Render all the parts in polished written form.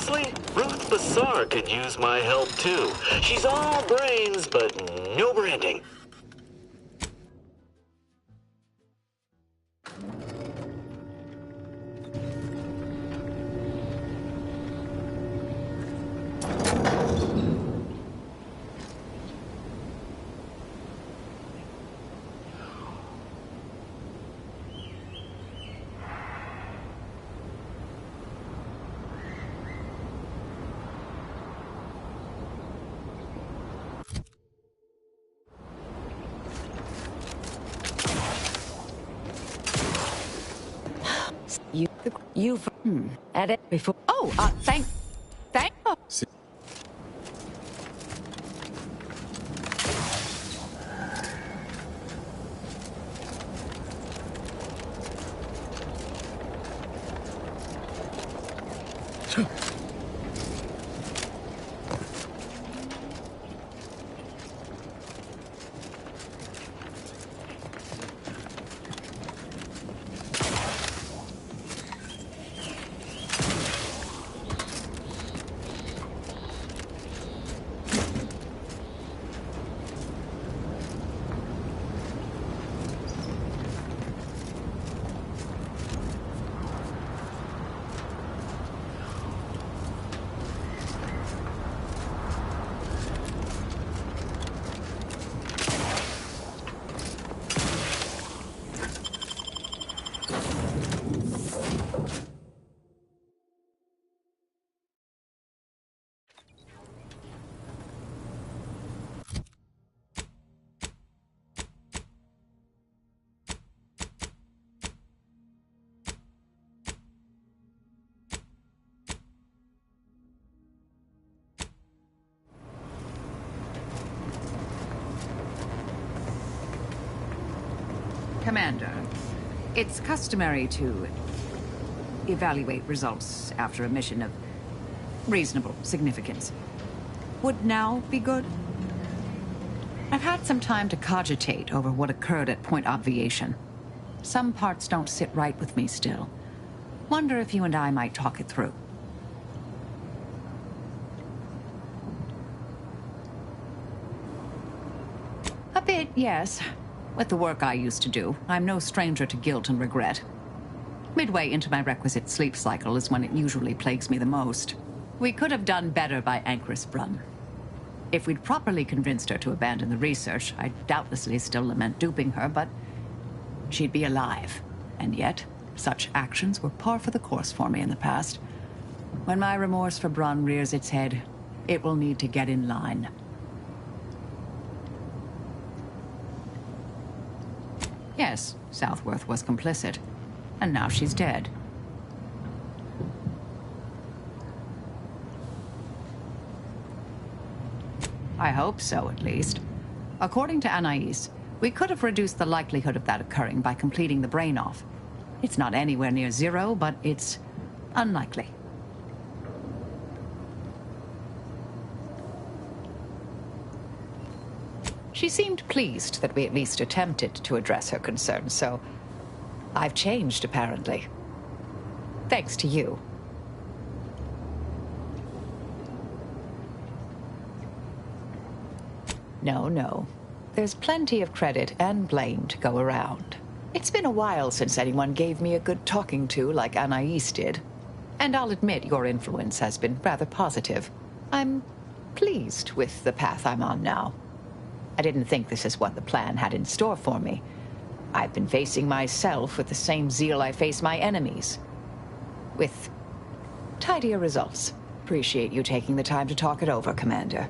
Honestly, Ruth Bassar could use my help too. She's all brains, but no branding. You've at it before. Oh, thank. Oh. Commander, it's customary to evaluate results after a mission of reasonable significance. Would now be good? I've had some time to cogitate over what occurred at Point Obviation. Some parts don't sit right with me still. Wonder if you and I might talk it through. A bit, yes. With the work I used to do, I'm no stranger to guilt and regret. Midway into my requisite sleep cycle is when it usually plagues me the most. We could have done better by Anchoress Brunn. If we'd properly convinced her to abandon the research, I'd doubtlessly still lament duping her, but she'd be alive. And yet, such actions were par for the course for me in the past. When my remorse for Brunn rears its head, it will need to get in line. Yes, Southworth was complicit. And now she's dead. I hope so, at least. According to Anais, we could have reduced the likelihood of that occurring by completing the brain off. It's not anywhere near zero, but it's unlikely. She seemed pleased that we at least attempted to address her concerns, so I've changed, apparently. Thanks to you. No. There's plenty of credit and blame to go around. It's been a while since anyone gave me a good talking to like Anais did. And I'll admit your influence has been rather positive. I'm pleased with the path I'm on now. I didn't think this is what the plan had in store for me. I've been facing myself with the same zeal I face my enemies. With tidier results. Appreciate you taking the time to talk it over, Commander.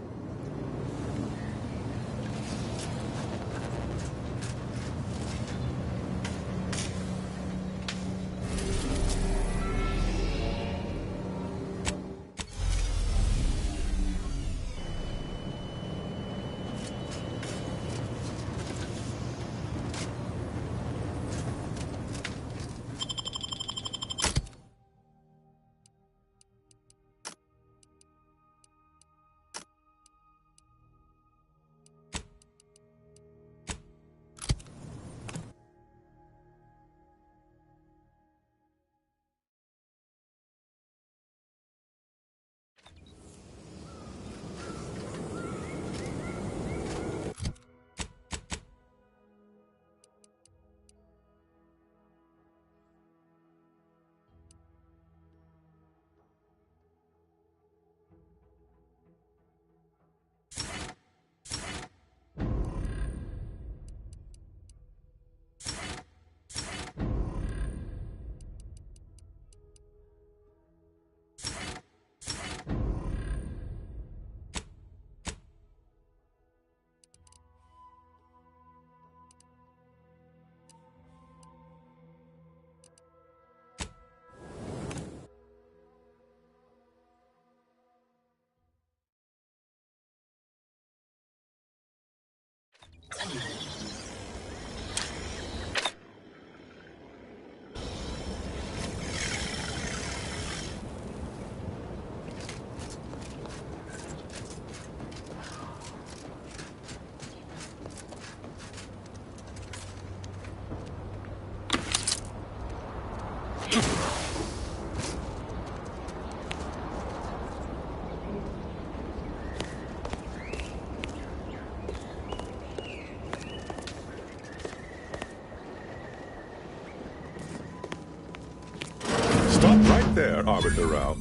Stop right there, Arbiter Rao.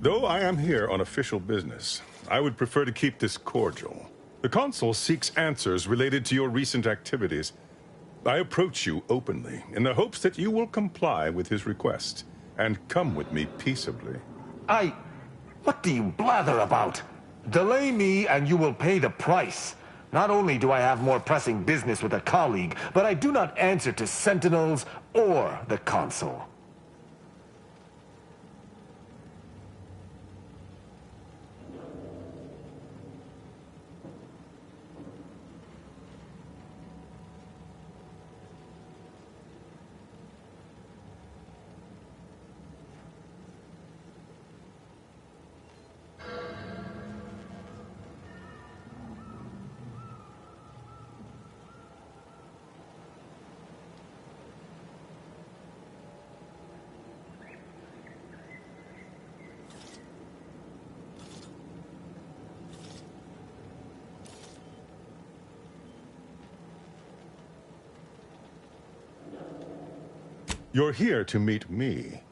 Though I am here on official business, I would prefer to keep this cordial. The Consul seeks answers related to your recent activities. I approach you openly, in the hopes that you will comply with his request, and come with me peaceably. What do you blather about? Delay me and you will pay the price. Not only do I have more pressing business with a colleague, but I do not answer to Sentinels or the Consul. You're here to meet me.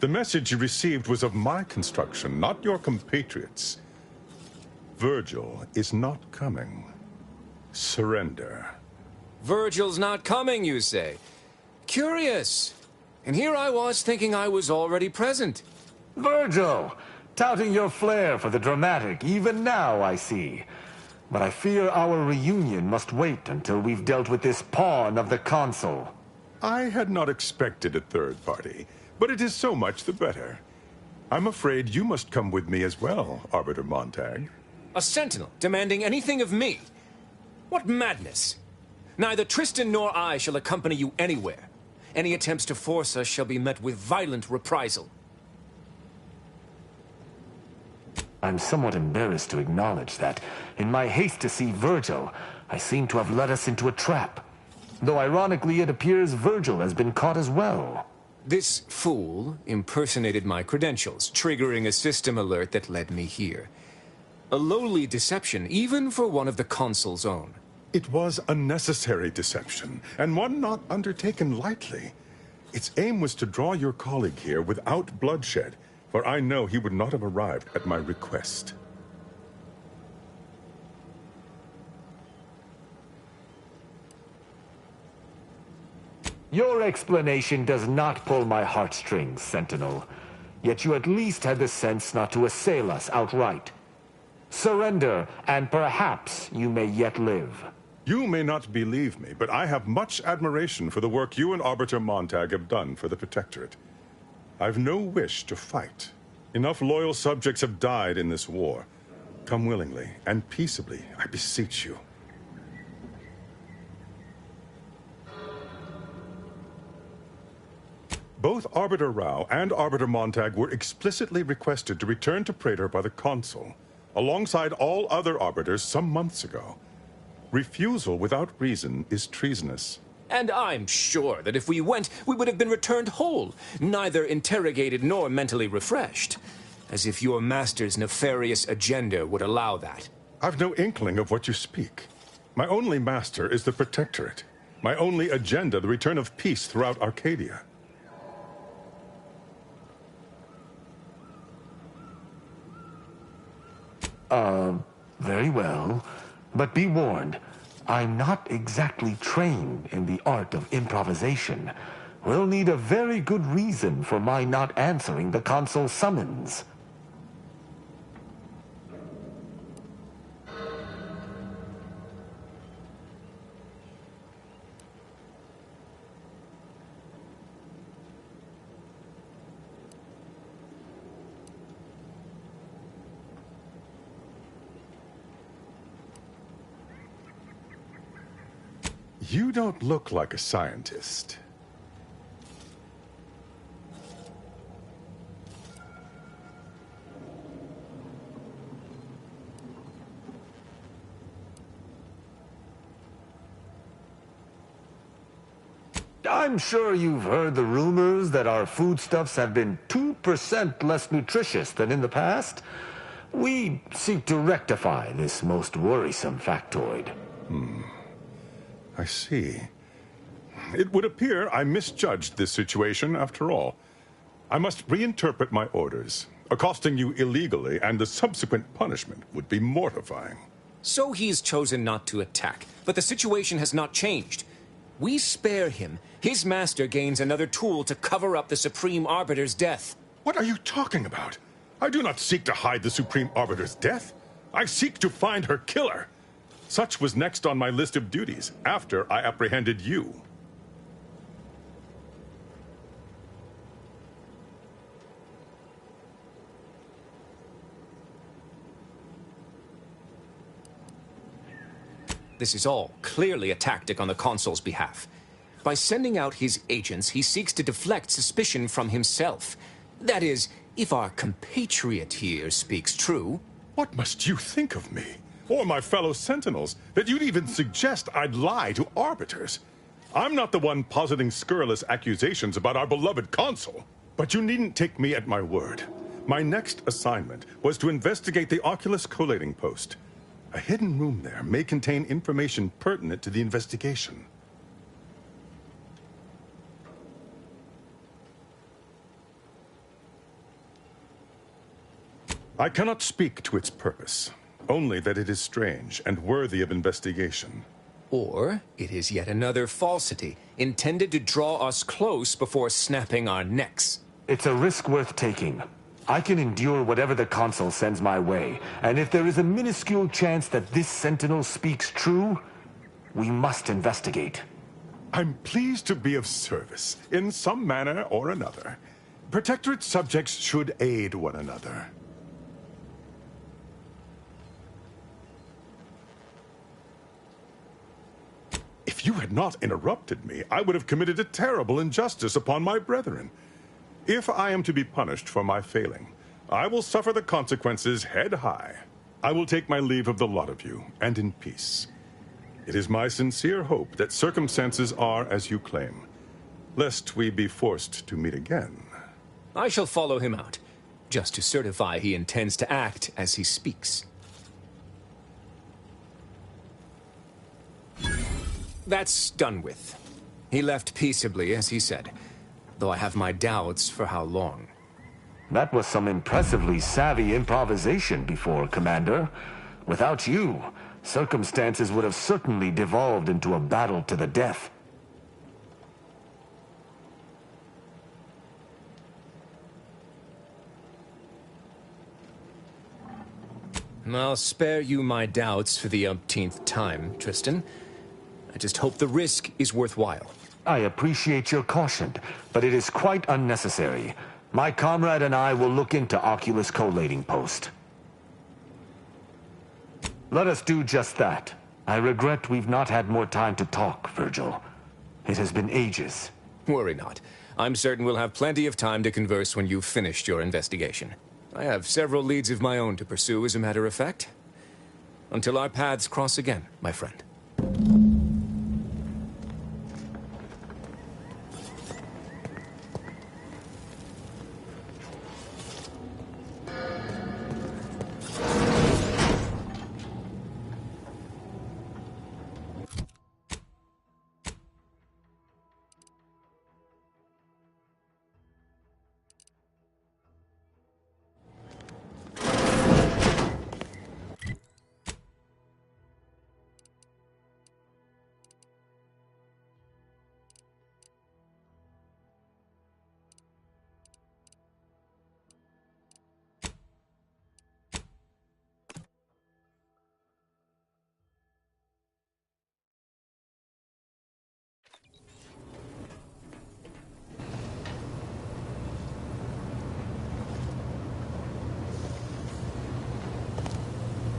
The message you received was of my construction, not your compatriots. Virgil is not coming. Surrender. Virgil's not coming, you say? Curious. And here I was thinking I was already present. Virgil! Touting your flair for the dramatic, even now, I see. But I fear our reunion must wait until we've dealt with this pawn of the Consul. I had not expected a third party, but it is so much the better. I'm afraid you must come with me as well, Arbiter Montag. A sentinel demanding anything of me? What madness! Neither Tristan nor I shall accompany you anywhere. Any attempts to force us shall be met with violent reprisal. I'm somewhat embarrassed to acknowledge that, in my haste to see Virgil, I seem to have led us into a trap. Though ironically, it appears Virgil has been caught as well. This fool impersonated my credentials, triggering a system alert that led me here. A lowly deception, even for one of the Consul's own. It was a necessary deception, and one not undertaken lightly. Its aim was to draw your colleague here without bloodshed, for I know he would not have arrived at my request. Your explanation does not pull my heartstrings, Sentinel. Yet you at least had the sense not to assail us outright. Surrender, and perhaps you may yet live. You may not believe me, but I have much admiration for the work you and Arbiter Montag have done for the Protectorate. I've no wish to fight. Enough loyal subjects have died in this war. Come willingly, and peaceably, I beseech you. Both Arbiter Rao and Arbiter Montag were explicitly requested to return to Praetor by the Consul, alongside all other Arbiters some months ago. Refusal without reason is treasonous. And I'm sure that if we went, we would have been returned whole, neither interrogated nor mentally refreshed. As if your master's nefarious agenda would allow that. I've no inkling of what you speak. My only master is the Protectorate. My only agenda, the return of peace throughout Arcadia. Very well. But be warned, I'm not exactly trained in the art of improvisation. We'll need a very good reason for my not answering the Consul's summons. You don't look like a scientist. I'm sure you've heard the rumors that our foodstuffs have been 2% less nutritious than in the past. We seek to rectify this most worrisome factoid. I see. It would appear I misjudged this situation after all. I must reinterpret my orders. Accosting you illegally and the subsequent punishment would be mortifying. So he's chosen not to attack, but the situation has not changed. We spare him. His master gains another tool to cover up the Supreme Arbiter's death. What are you talking about? I do not seek to hide the Supreme Arbiter's death. I seek to find her killer. Such was next on my list of duties, after I apprehended you. This is all clearly a tactic on the Consul's behalf. By sending out his agents, he seeks to deflect suspicion from himself. That is, if our compatriot here speaks true. What must you think of me, or my fellow Sentinels, that you'd even suggest I'd lie to Arbiters? I'm not the one positing scurrilous accusations about our beloved Consul. But you needn't take me at my word. My next assignment was to investigate the Oculus collating post. A hidden room there may contain information pertinent to the investigation. I cannot speak to its purpose, only that it is strange and worthy of investigation. Or it is yet another falsity, intended to draw us close before snapping our necks. It's a risk worth taking. I can endure whatever the Consul sends my way, and if there is a minuscule chance that this Sentinel speaks true, we must investigate. I'm pleased to be of service, in some manner or another. Protectorate subjects should aid one another. If you had not interrupted me, I would have committed a terrible injustice upon my brethren. If I am to be punished for my failing, I will suffer the consequences head high. I will take my leave of the lot of you, and in peace. It is my sincere hope that circumstances are as you claim, lest we be forced to meet again. I shall follow him out, just to certify he intends to act as he speaks. That's done with. He left peaceably, as he said, though I have my doubts for how long. That was some impressively savvy improvisation before, Commander. Without you, circumstances would have certainly devolved into a battle to the death. I'll spare you my doubts for the umpteenth time, Tristan. I just hope the risk is worthwhile. I appreciate your caution, but it is quite unnecessary. My comrade and I will look into Oculus collating post. Let us do just that. I regret we've not had more time to talk, Virgil. It has been ages. Worry not. I'm certain we'll have plenty of time to converse when you've finished your investigation. I have several leads of my own to pursue, as a matter of fact. Until our paths cross again, my friend.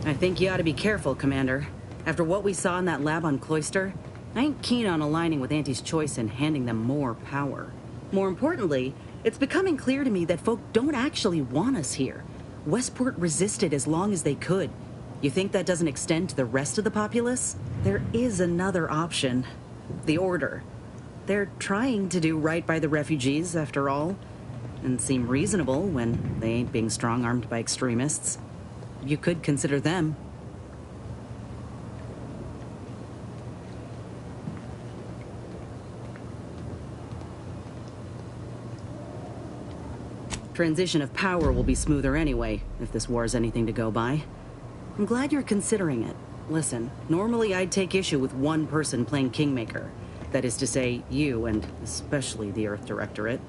I think you ought to be careful, Commander. After what we saw in that lab on Cloister, I ain't keen on aligning with Auntie's choice and handing them more power. More importantly, it's becoming clear to me that folk don't actually want us here. Westport resisted as long as they could. You think that doesn't extend to the rest of the populace? There is another option. The Order. They're trying to do right by the refugees, after all, and seem reasonable when they ain't being strong-armed by extremists. You could consider them. Transition of power will be smoother anyway, if this war's anything to go by. I'm glad you're considering it. Listen, normally I'd take issue with one person playing Kingmaker. That is to say, you, and especially the Earth Directorate.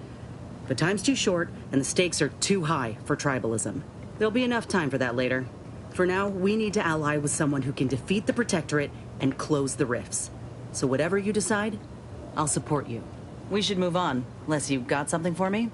But time's too short, and the stakes are too high for tribalism. There'll be enough time for that later. For now, we need to ally with someone who can defeat the Protectorate and close the rifts. So whatever you decide, I'll support you. We should move on, unless you've got something for me?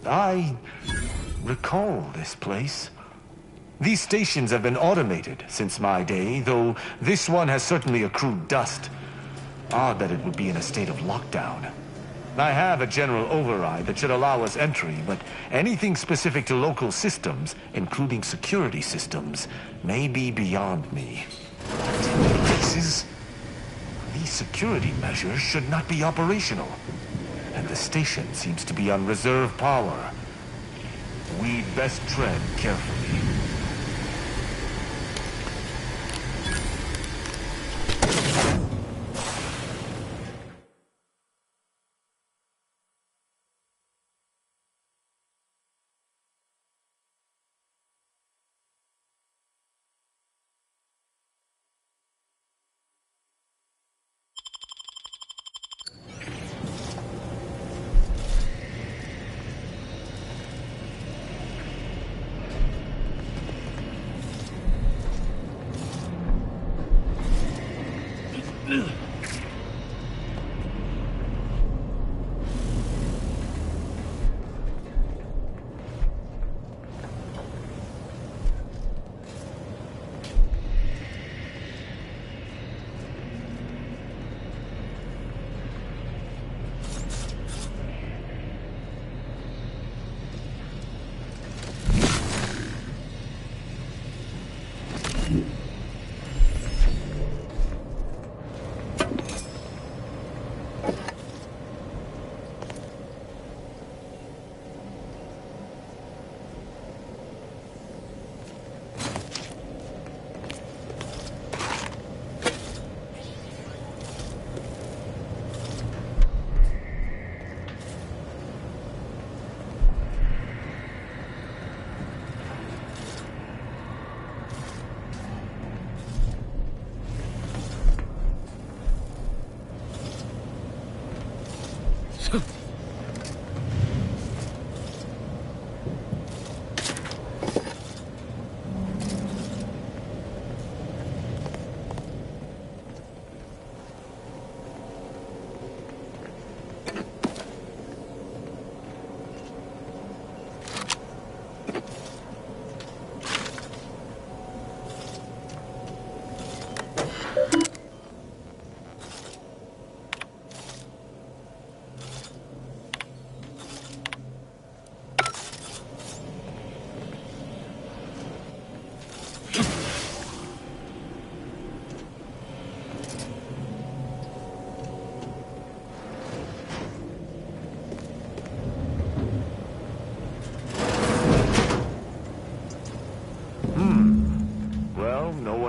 I recall this place. These stations have been automated since my day, though this one has certainly accrued dust. Odd that it would be in a state of lockdown. I have a general override that should allow us entry, but anything specific to local systems, including security systems, may be beyond me. Places? These security measures should not be operational. And the station seems to be on reserve power. We'd best tread carefully.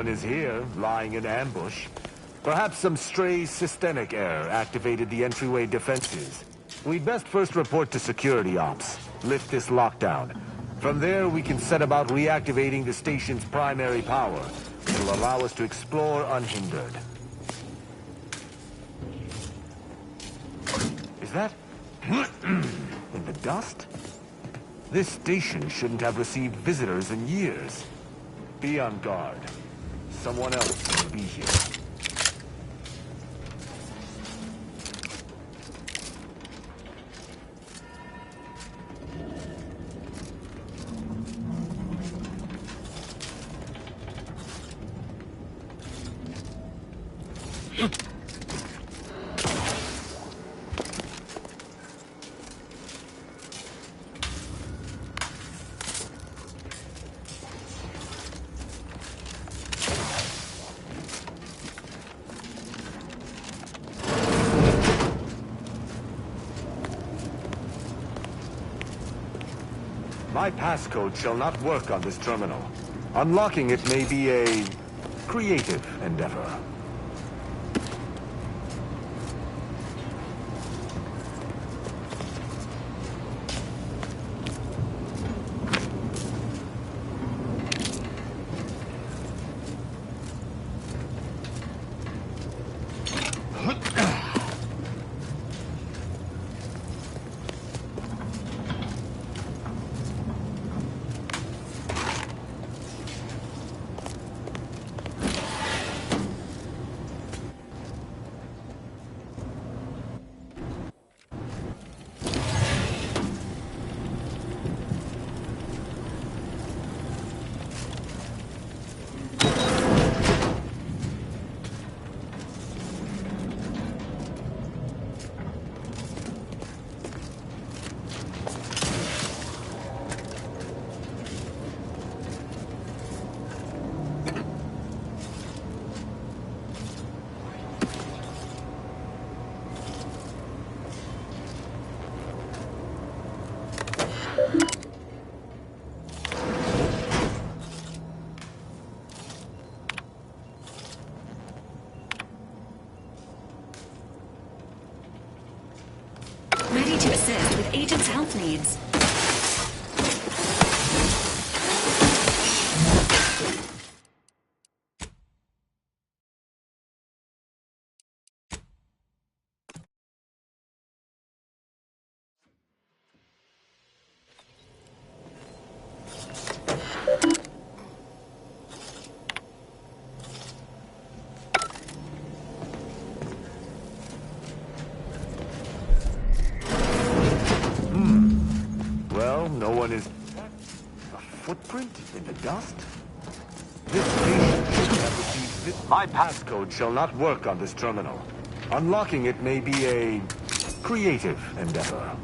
one is here, lying in ambush. Perhaps some stray systemic error activated the entryway defenses. We'd best first report to security ops. Lift this lockdown. From there, we can set about reactivating the station's primary power. It will allow us to explore unhindered. Is that... in the dust? This station shouldn't have received visitors in years. Be on guard. Someone else will be here. My passcode shall not work on this terminal. Unlocking it may be a creative endeavor. Ready to assist with agent's health needs. No one is... a footprint in the dust? This station should have received this... My passcode shall not work on this terminal. Unlocking it may be a creative endeavor.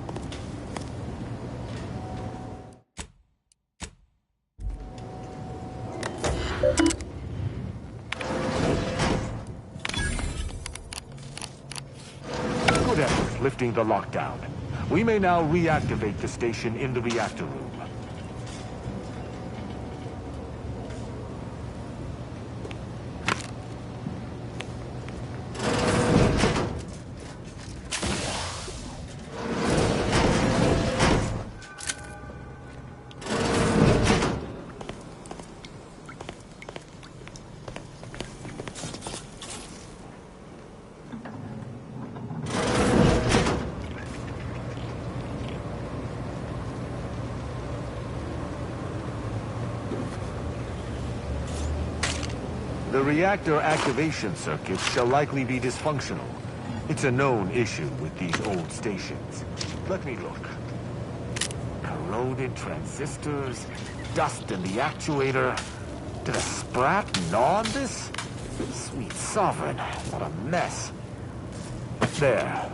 Good effort lifting the lockdown. We may now reactivate the station in the reactor room. The reactor activation circuit shall likely be dysfunctional. It's a known issue with these old stations. Let me look. Corroded transistors, dust in the actuator. Did a sprat gnaw on this? Sweet sovereign, what a mess. There.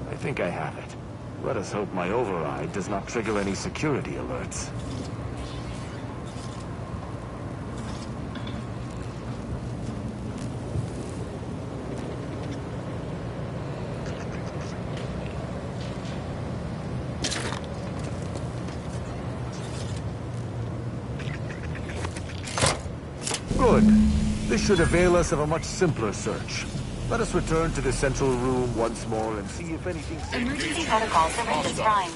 I think I have it. Let us hope my override does not trigger any security alerts. Good. This should avail us of a much simpler search. Let us return to the central room once more and see if anything... Emergency protocols for Agents Prime.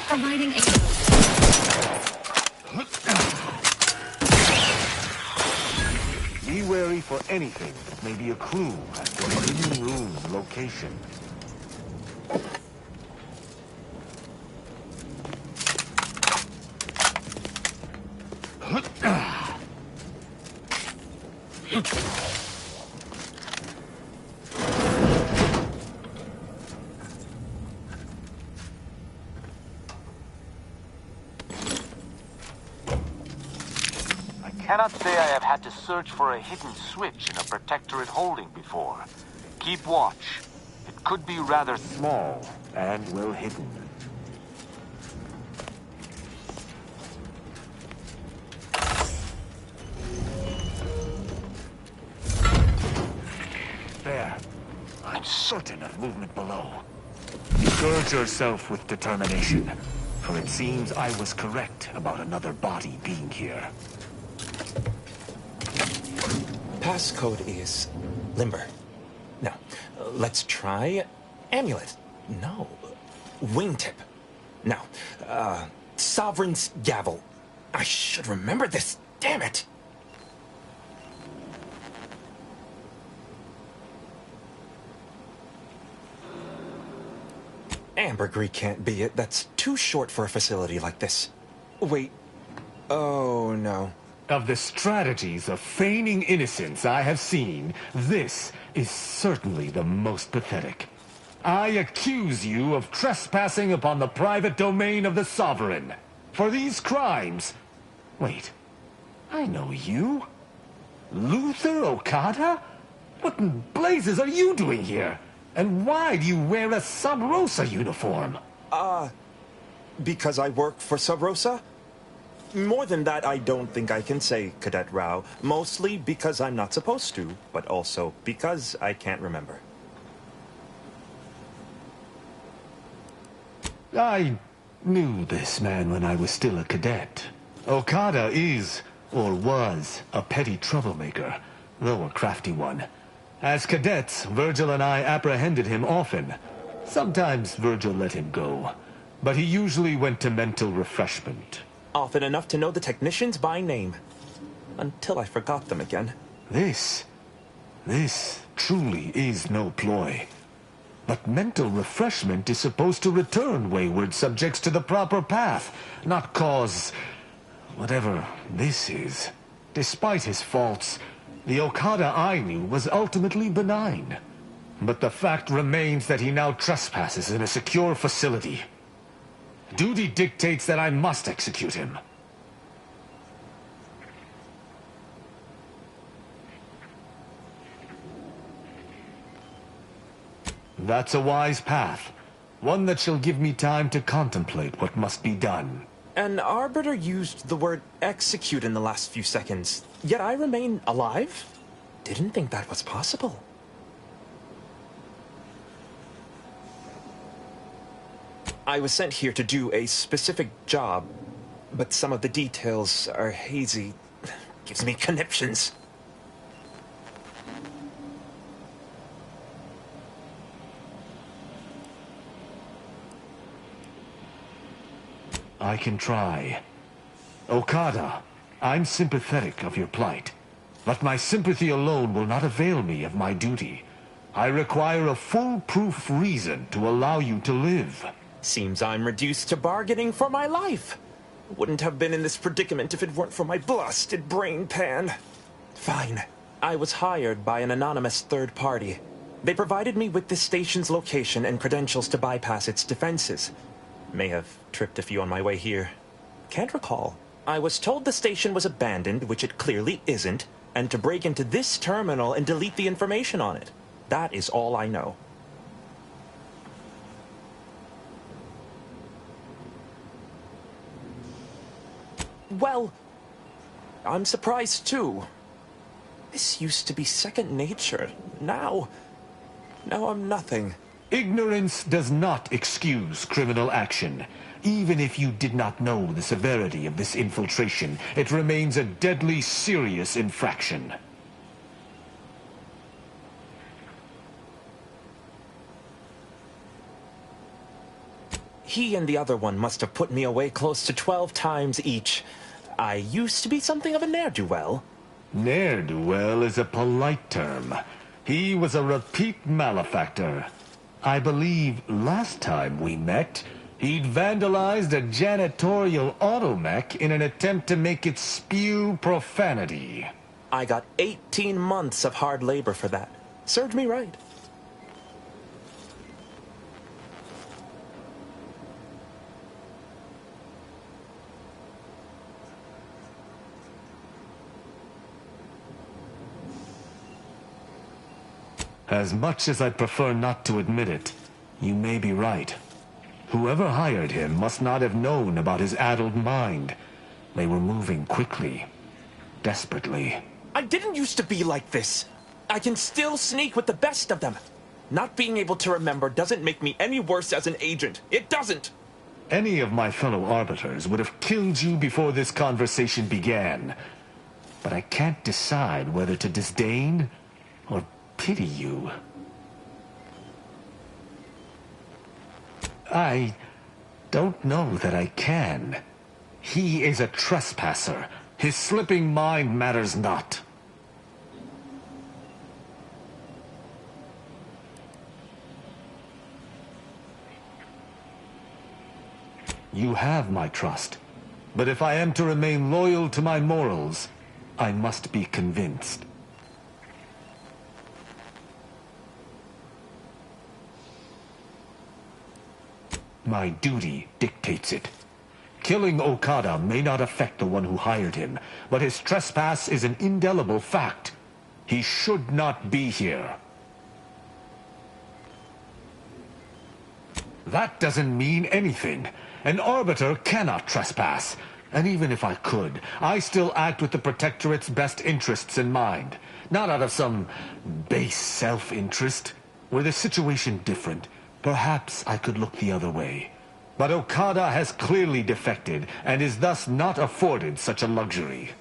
Providing aid. Be wary for anything that may be a clue as to the hidden room's location. I cannot say I have had to search for a hidden switch in a Protectorate holding before. Keep watch. It could be rather Small and well hidden. There. I'm certain of movement below. Gird yourself with determination, for it seems I was correct about another body being here. Passcode is Limber. No. Let's try Amulet. No. Wingtip. No. Sovereign's Gavel. I should remember this. Damn it. Ambergris can't be it. That's too short for a facility like this. Wait. Oh, no. Of the strategies of feigning innocence I have seen, this is certainly the most pathetic. I accuse you of trespassing upon the private domain of the Sovereign. For these crimes... Wait, I know you. Luther Okada? What in blazes are you doing here? And why do you wear a Sub Rosa uniform? Because I work for Sub Rosa? More than that, I don't think I can say, Cadet Rao. Mostly because I'm not supposed to, but also because I can't remember. I knew this man when I was still a cadet. Okada is, or was, a petty troublemaker, though a crafty one. As cadets, Virgil and I apprehended him often. Sometimes Virgil let him go, but he usually went to mental refreshment. Often enough to know the technicians by name. Until I forgot them again. This truly is no ploy. But mental refreshment is supposed to return wayward subjects to the proper path, not cause whatever this is. Despite his faults, the Okada I knew was ultimately benign. But the fact remains that he now trespasses in a secure facility. Duty dictates that I must execute him. That's a wise path. One that shall give me time to contemplate what must be done. An Arbiter used the word execute in the last few seconds, yet I remain alive? Didn't think that was possible. I was sent here to do a specific job, but some of the details are hazy. Gives me conniptions. I can try. Okada, I'm sympathetic of your plight, but my sympathy alone will not avail me of my duty. I require a foolproof reason to allow you to live. Seems I'm reduced to bargaining for my life. Wouldn't have been in this predicament if it weren't for my blasted brain pan. Fine. I was hired by an anonymous third party. They provided me with the station's location and credentials to bypass its defenses. May have tripped a few on my way here. Can't recall. I was told the station was abandoned, which it clearly isn't, and to break into this terminal and delete the information on it. That is all I know. Well, I'm surprised too. This used to be second nature. Now I'm nothing. Ignorance does not excuse criminal action. Even if you did not know the severity of this infiltration, it remains a deadly serious infraction. He and the other one must have put me away close to 12 times each. I used to be something of a ne'er-do-well. Ne'er-do-well is a polite term. He was a repeat malefactor. I believe last time we met, he'd vandalized a janitorial automech in an attempt to make it spew profanity. I got 18 months of hard labor for that. Served me right. As much as I'd prefer not to admit it, you may be right. Whoever hired him must not have known about his addled mind. They were moving quickly, desperately. I didn't used to be like this. I can still sneak with the best of them. Not being able to remember doesn't make me any worse as an agent. It doesn't. Any of my fellow arbiters would have killed you before this conversation began. But I can't decide whether to disdain or pity you. I don't know that I can. He is a trespasser. His slipping mind matters not. You have my trust. But if I am to remain loyal to my morals, I must be convinced. My duty dictates it. Killing Okada may not affect the one who hired him, but his trespass is an indelible fact. He should not be here. That doesn't mean anything. An arbiter cannot trespass. And even if I could, I still act with the Protectorate's best interests in mind. Not out of some base self-interest. Were the situation different, perhaps I could look the other way. But Okada has clearly defected, and is thus not afforded such a luxury.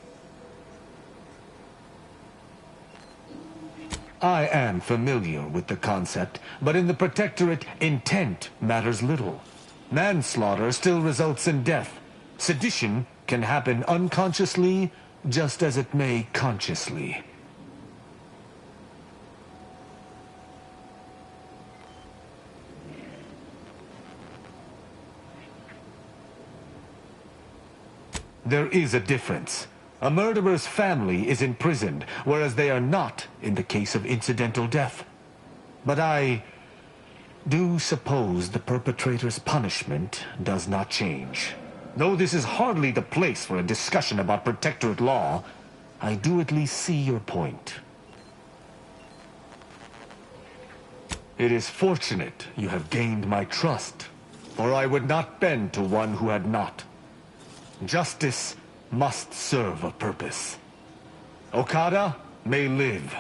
I am familiar with the concept, but in the Protectorate, intent matters little. Manslaughter still results in death. Sedition can happen unconsciously, just as it may consciously. There is a difference. A murderer's family is imprisoned, whereas they are not in the case of incidental death. But I do suppose the perpetrator's punishment does not change. Though this is hardly the place for a discussion about Protectorate law, I do at least see your point. It is fortunate you have gained my trust, for I would not bend to one who had not. Justice must serve a purpose. Okada may live,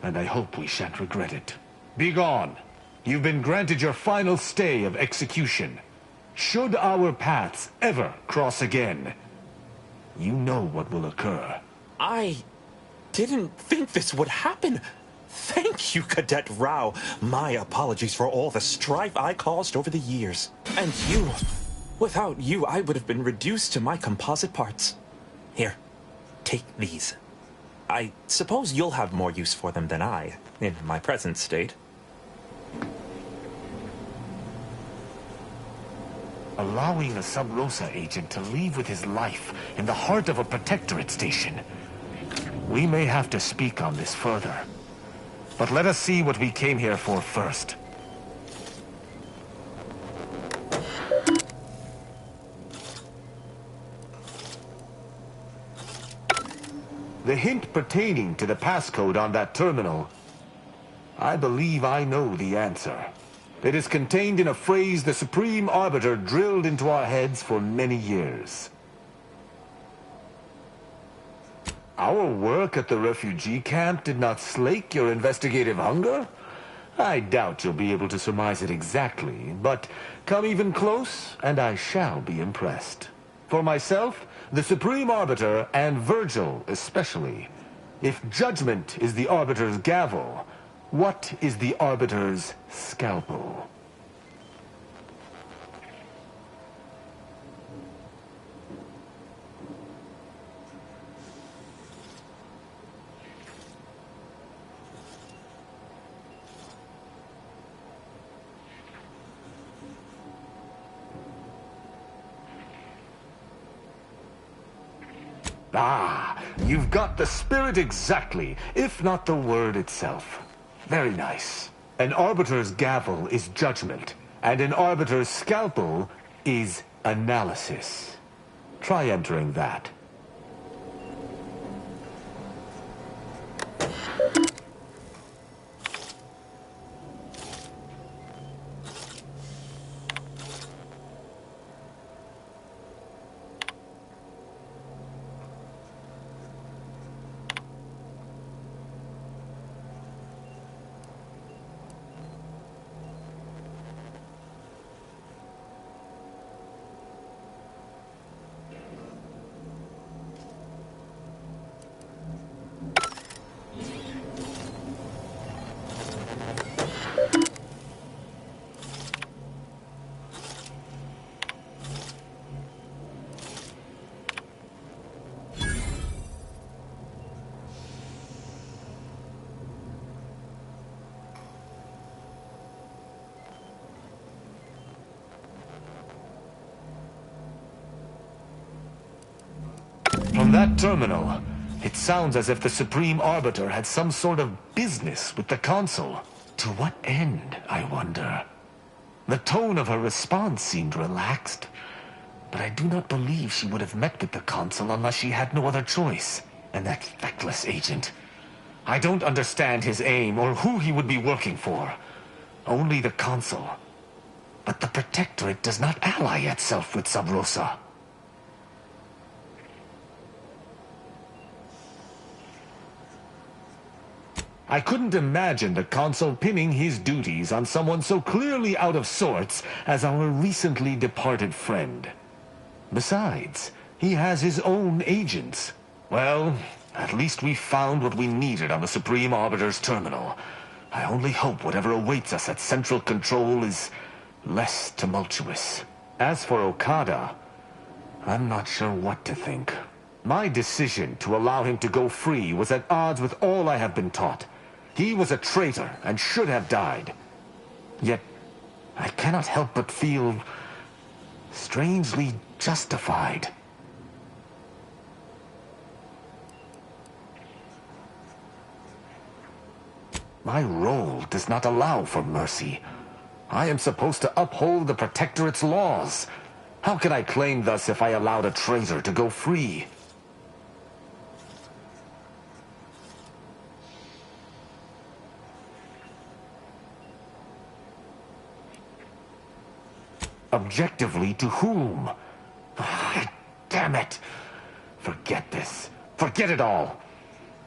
and I hope we shan't regret it. Be gone. You've been granted your final stay of execution. Should our paths ever cross again, you know what will occur. I didn't think this would happen. Thank you, Cadet Rao. My apologies for all the strife I caused over the years. And you... Without you, I would have been reduced to my composite parts. Here, take these. I suppose you'll have more use for them than I, in my present state. Allowing a Sub Rosa agent to leave with his life in the heart of a Protectorate station. We may have to speak on this further. But let us see what we came here for first. The hint pertaining to the passcode on that terminal, I believe I know the answer. It is contained in a phrase the Supreme Arbiter drilled into our heads for many years. Our work at the refugee camp did not slake your investigative hunger? I doubt you'll be able to surmise it exactly, but come even close, and I shall be impressed. For myself, the Supreme Arbiter, and Virgil especially, if judgment is the Arbiter's gavel, what is the Arbiter's scalpel? Ah, you've got the spirit exactly, if not the word itself. Very nice. An arbiter's gavel is judgment, and an arbiter's scalpel is analysis. Try entering that. From that terminal, it sounds as if the Supreme Arbiter had some sort of business with the Consul. To what end, I wonder? The tone of her response seemed relaxed, but I do not believe she would have met with the Consul unless she had no other choice. And that feckless agent. I don't understand his aim or who he would be working for. Only the Consul. But the Protectorate does not ally itself with Sub Rosa. I couldn't imagine the Consul pinning his duties on someone so clearly out of sorts as our recently departed friend. Besides, he has his own agents. Well, at least we found what we needed on the Supreme Arbiter's terminal. I only hope whatever awaits us at Central Control is less tumultuous. As for Okada, I'm not sure what to think. My decision to allow him to go free was at odds with all I have been taught. He was a traitor and should have died. Yet, I cannot help but feel strangely justified. My role does not allow for mercy. I am supposed to uphold the Protectorate's laws. How can I claim thus if I allowed a traitor to go free? Objectively, to whom? Damn it! Forget this. Forget it all.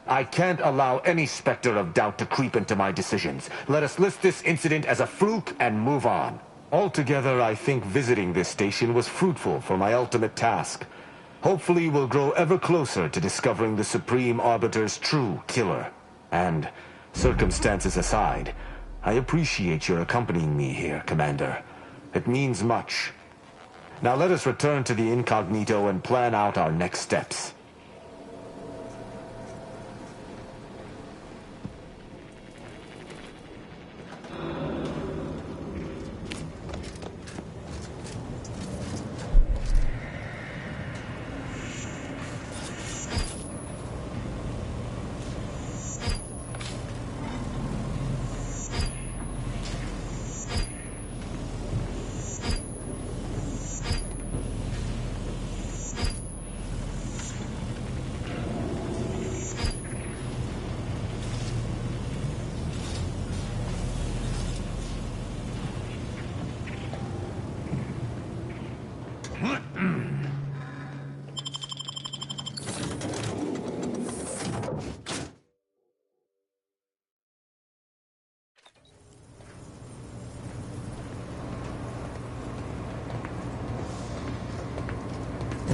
I can't allow any specter of doubt to creep into my decisions. Let us list this incident as a fluke and move on. Altogether, I think visiting this station was fruitful for my ultimate task. Hopefully, we'll grow ever closer to discovering the Supreme Arbiter's true killer. And, circumstances aside, I appreciate your accompanying me here, Commander. It means much. Now let us return to the incognito and plan out our next steps.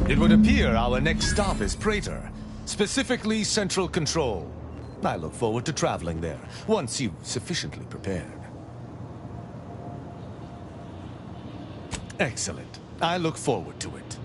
It would appear our next stop is Praetor, specifically Central Control. I look forward to traveling there, once you've sufficiently prepared. Excellent. I look forward to it.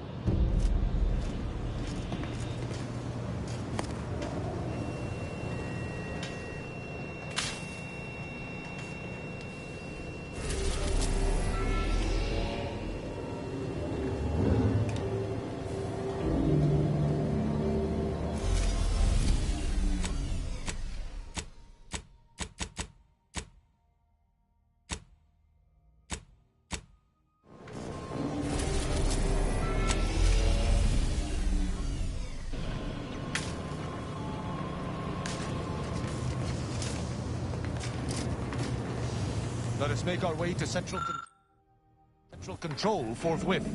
Let us make our way to Central Control forthwith.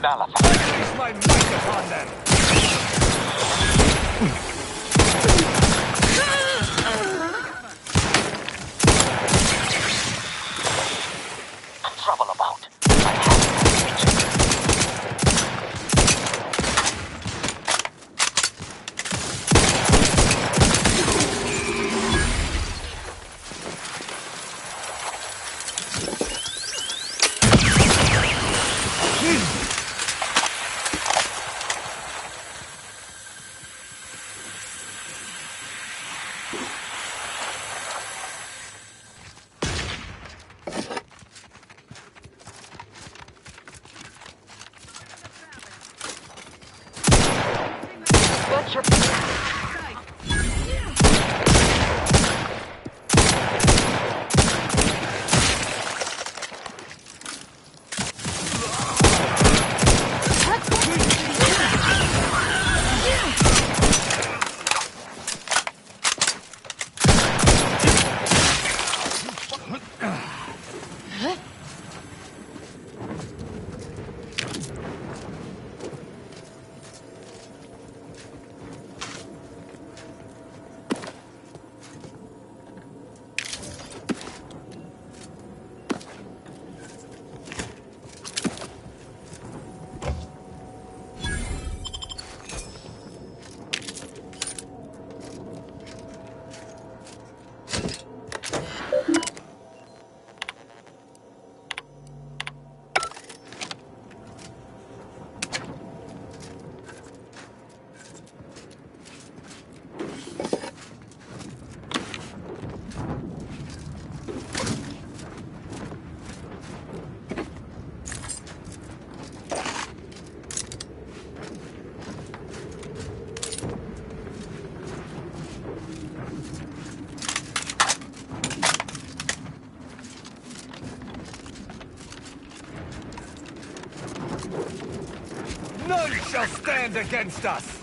Malifaux. Place my might upon them! Trouble about. None shall stand against us!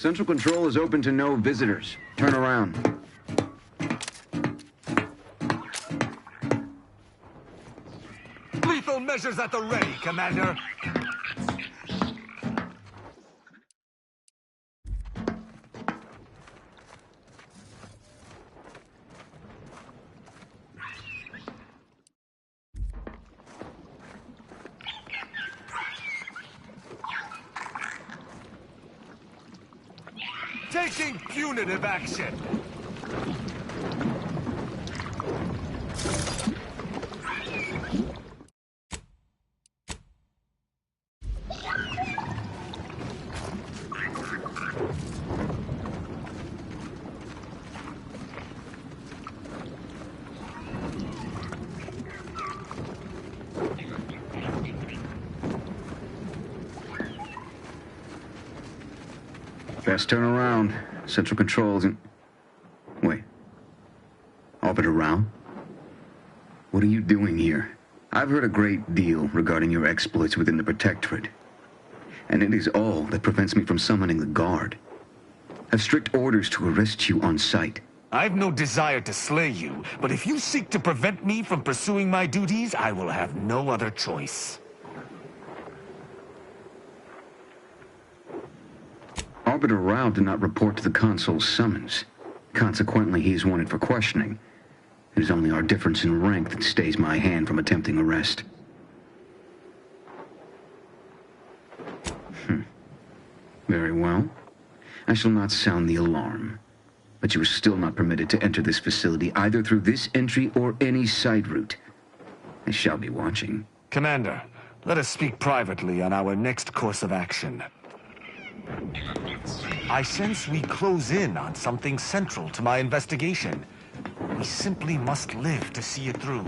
Central Control is open to no visitors. Turn around. Lethal measures at the ready, Commander. Taking punitive action. Best turn around. Central Control isn't... Wait. Arbiter Rao? What are you doing here? I've heard a great deal regarding your exploits within the Protectorate. And it is all that prevents me from summoning the Guard. I have strict orders to arrest you on sight. I've no desire to slay you, but if you seek to prevent me from pursuing my duties, I will have no other choice. Arbiter Rao did not report to the Consul's summons. Consequently, he is wanted for questioning. It is only our difference in rank that stays my hand from attempting arrest. Very well. I shall not sound the alarm. But you are still not permitted to enter this facility either through this entry or any side route. I shall be watching. Commander, let us speak privately on our next course of action. I sense we close in on something central to my investigation. We simply must live to see it through.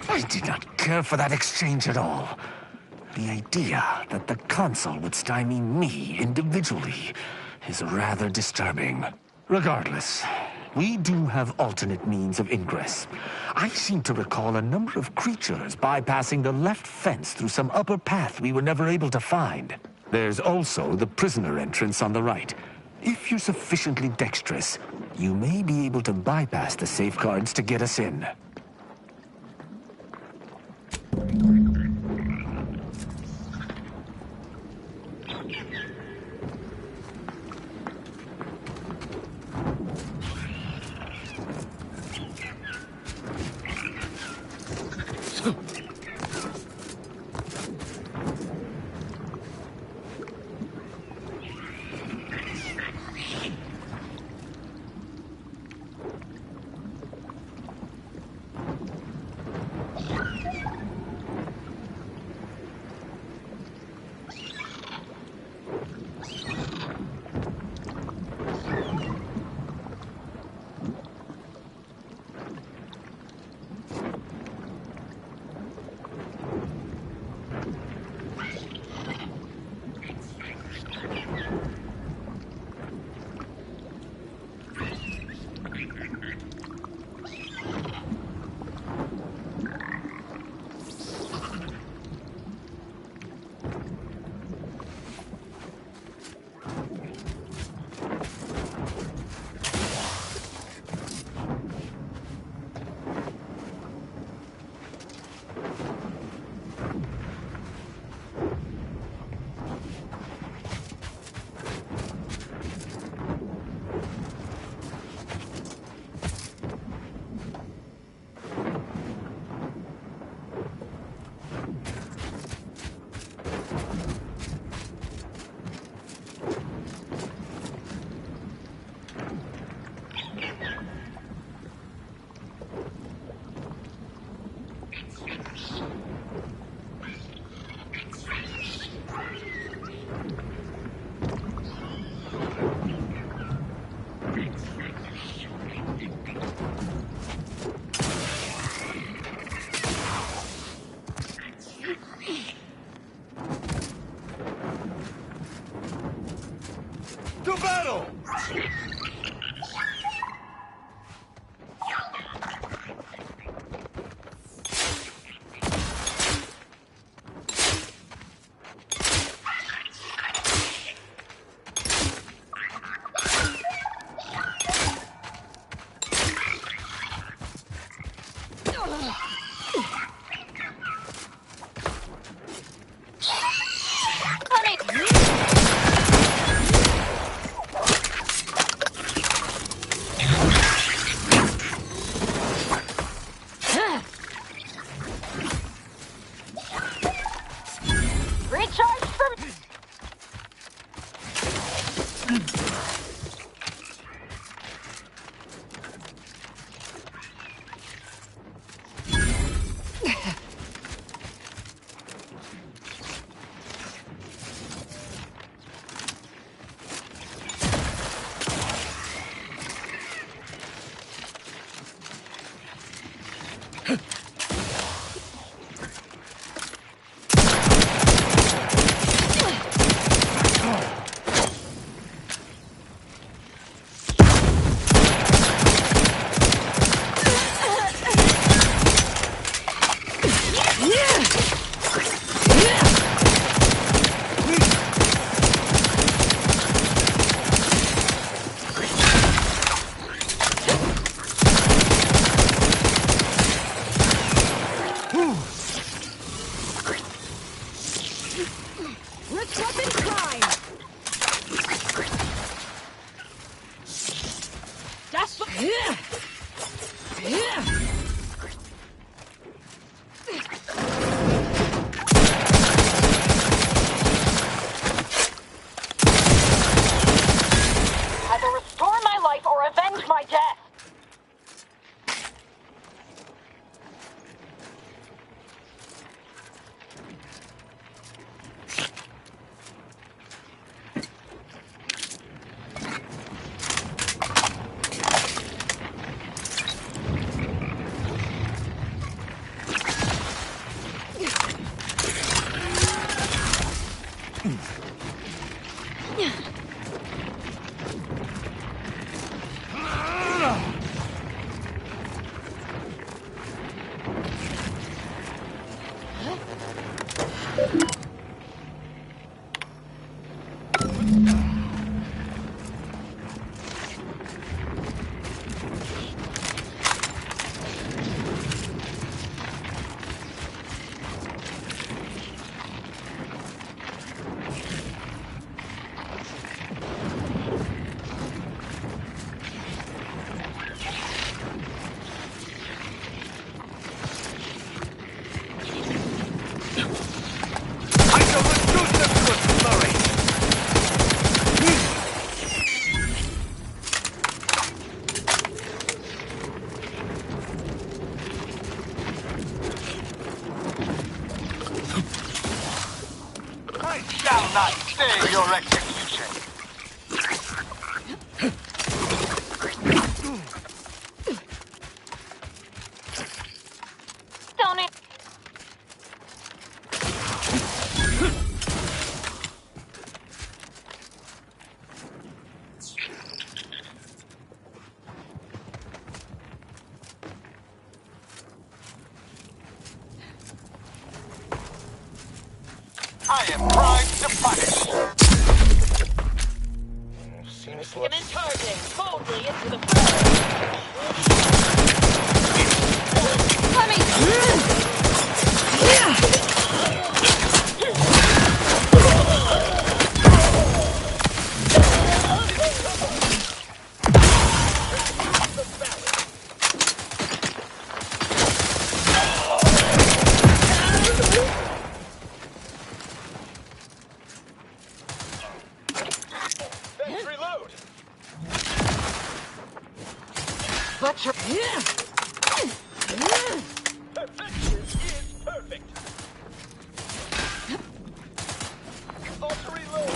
I did not care for that exchange at all. The idea that the Consul would stymie me individually is rather disturbing. Regardless, we do have alternate means of ingress. I seem to recall a number of creatures bypassing the left fence through some upper path we were never able to find. There's also the prisoner entrance on the right. If you're sufficiently dexterous, you may be able to bypass the safeguards to get us in. To battle! Let's weapon crime! That's Either restore my life or avenge my death. I shall not stay your execution. Don't it? I am primed to punish. Commence charging boldly into the fray. Let's reload. But you're... Perfection is perfect. Also reload.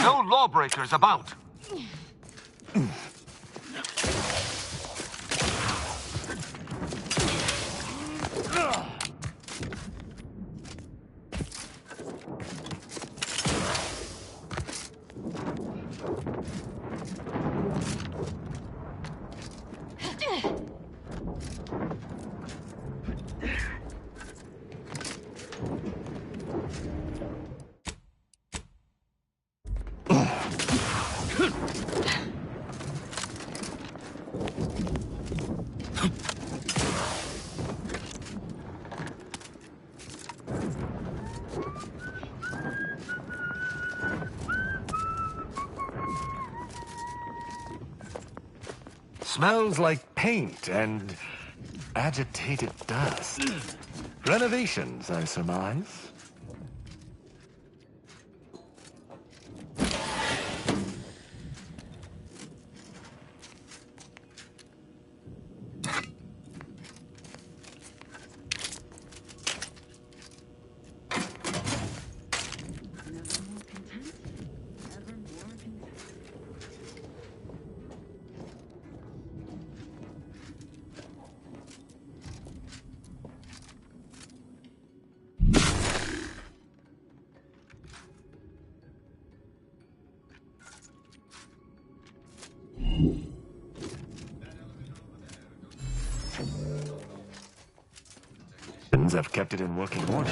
No lawbreakers about. Smells like paint and agitated dust. Renovations, I surmise. I've kept it in working order.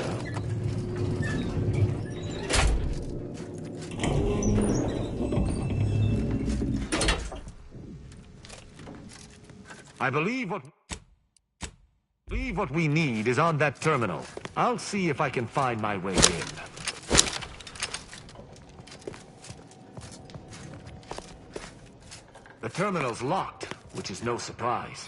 I believe what we need is on that terminal. I'll see if I can find my way in. The terminal's locked, which is no surprise.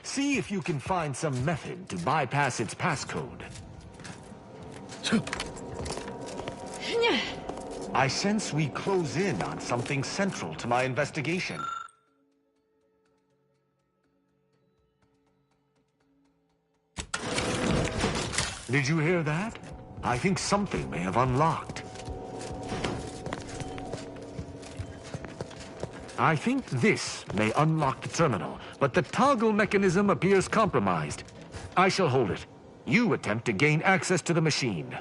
See if you can find some method to bypass its passcode. I sense we close in on something central to my investigation. Did you hear that? I think something may have unlocked. I think this may unlock the terminal, but the toggle mechanism appears compromised. I shall hold it. You attempt to gain access to the machine.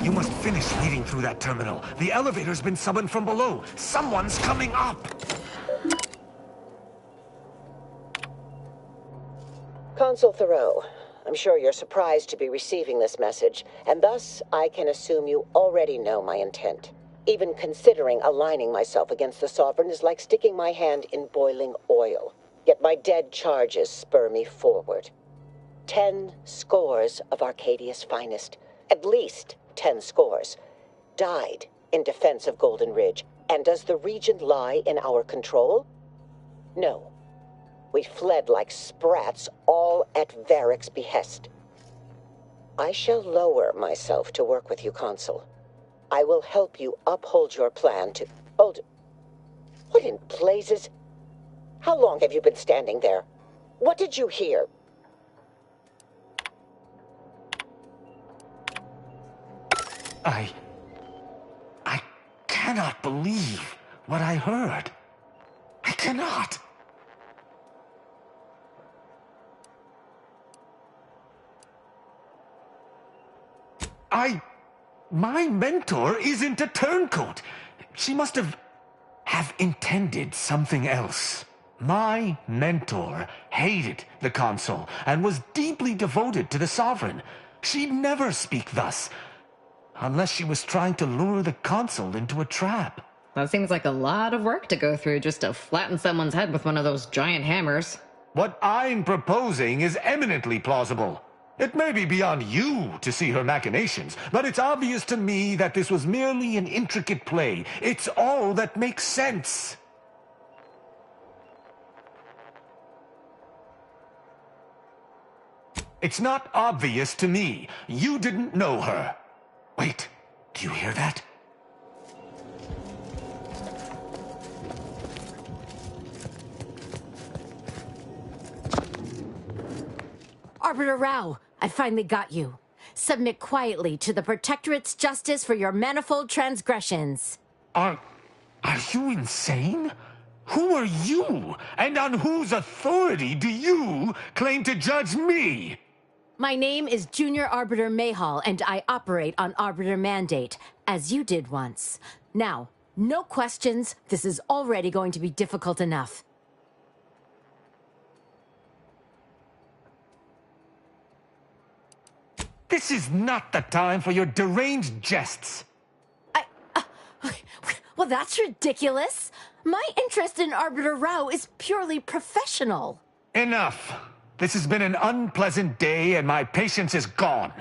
You must finish reading through that terminal. The elevator's been summoned from below. Someone's coming up! Consul Thoreau, I'm sure you're surprised to be receiving this message, and thus I can assume you already know my intent. Even considering aligning myself against the Sovereign is like sticking my hand in boiling oil. Yet my dead charges spur me forward. 10 scores of Arcadia's finest, at least 10 scores, died in defense of Golden Ridge. And does the region lie in our control? No. We fled like sprats, all at Varric's behest. I shall lower myself to work with you, Consul. I will help you uphold your plan to... Hold... What in blazes? How long have you been standing there? What did you hear? cannot believe what I heard. I cannot. My mentor isn't a turncoat. She must have intended something else. My mentor hated the consul and was deeply devoted to the sovereign. She'd never speak thus, unless she was trying to lure the consul into a trap. That seems like a lot of work to go through just to flatten someone's head with one of those giant hammers. What I'm proposing is eminently plausible. It may be beyond you to see her machinations, but it's obvious to me that this was merely an intricate play. It's all that makes sense. It's not obvious to me. You didn't know her. Wait, do you hear that? Arbiter Rao, I finally got you. Submit quietly to the Protectorate's justice for your manifold transgressions. Are you insane? Who are you? And on whose authority do you claim to judge me? My name is Junior Arbiter Mayhall, and I operate on Arbiter Mandate, as you did once. Now, no questions. This is already going to be difficult enough. This is not the time for your deranged jests. Well, that's ridiculous. My interest in Arbiter Rao is purely professional. Enough. This has been an unpleasant day, and my patience is gone.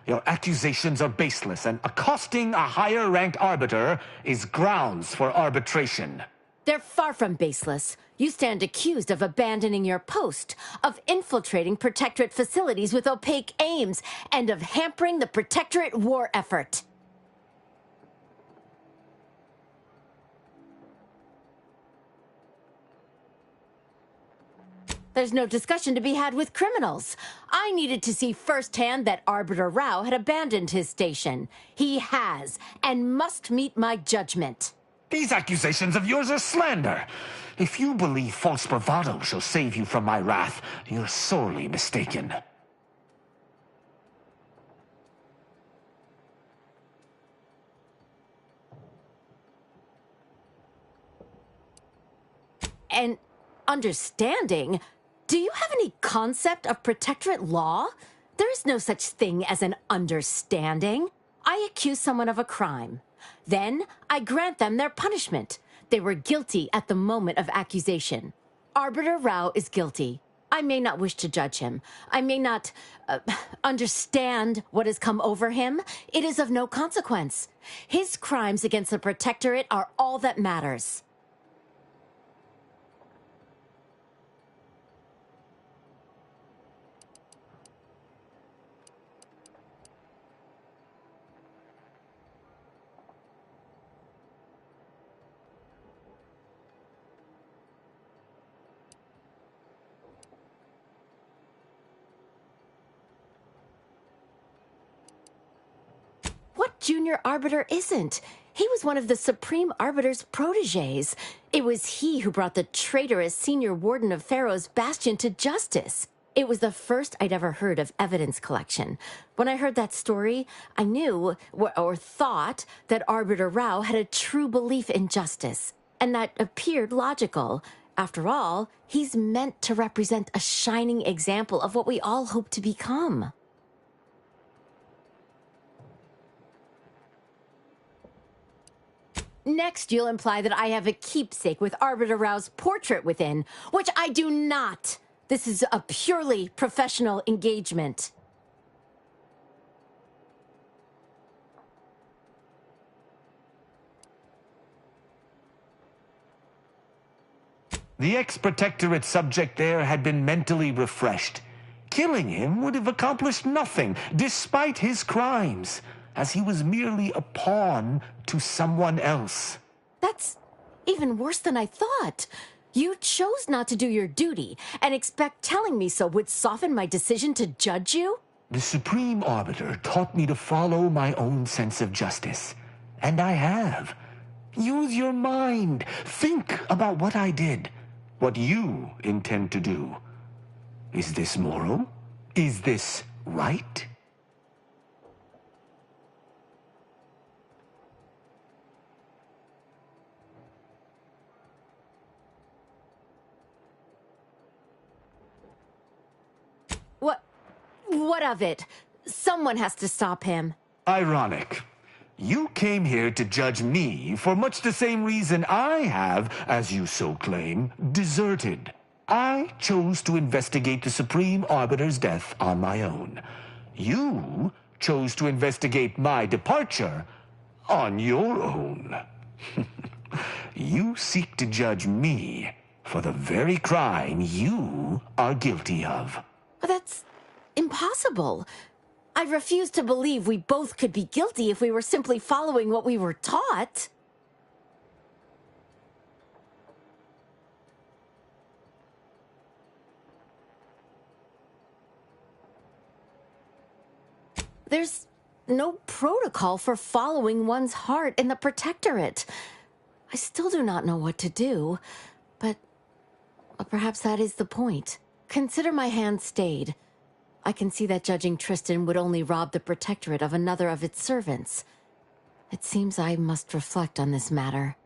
Your accusations are baseless, and accosting a higher-ranked arbiter is grounds for arbitration. They're far from baseless. You stand accused of abandoning your post, of infiltrating Protectorate facilities with opaque aims, and of hampering the Protectorate war effort. There's no discussion to be had with criminals. I needed to see firsthand that Arbiter Rao had abandoned his station. He has, and must meet my judgment. These accusations of yours are slander. If you believe false bravado shall save you from my wrath, you're sorely mistaken. And understanding? Do you have any concept of Protectorate law? There is no such thing as an understanding. I accuse someone of a crime. Then I grant them their punishment. They were guilty at the moment of accusation. Arbiter Rao is guilty. I may not wish to judge him. I may not understand what has come over him. It is of no consequence. His crimes against the Protectorate are all that matters. What junior arbiter isn't? He was one of the Supreme Arbiter's protégés. It was he who brought the traitorous senior warden of Pharaoh's Bastion to justice. It was the first I'd ever heard of evidence collection. When I heard that story, I knew, or thought, that Arbiter Rao had a true belief in justice. And that appeared logical. After all, he's meant to represent a shining example of what we all hope to become. Next, you'll imply that I have a keepsake with Arbiter Rao's portrait within, which I do not. This is a purely professional engagement. The ex-Protectorate subject there had been mentally refreshed. Killing him would have accomplished nothing, despite his crimes, as he was merely a pawn to someone else. That's even worse than I thought. You chose not to do your duty, and expect telling me so would soften my decision to judge you? The Supreme Arbiter taught me to follow my own sense of justice, and I have. Use your mind. Think about what I did. What you intend to do. Is this moral? Is this right? What of it? Someone has to stop him. Ironic. You came here to judge me for much the same reason I have, as you so claim, deserted. I chose to investigate the Supreme Arbiter's death on my own. You chose to investigate my departure on your own. You seek to judge me for the very crime you are guilty of. That's impossible. I refuse to believe we both could be guilty if we were simply following what we were taught. There's no protocol for following one's heart in the Protectorate. I still do not know what to do, but perhaps that is the point. Consider my hand stayed. I can see that judging Tristan would only rob the Protectorate of another of its servants. It seems I must reflect on this matter.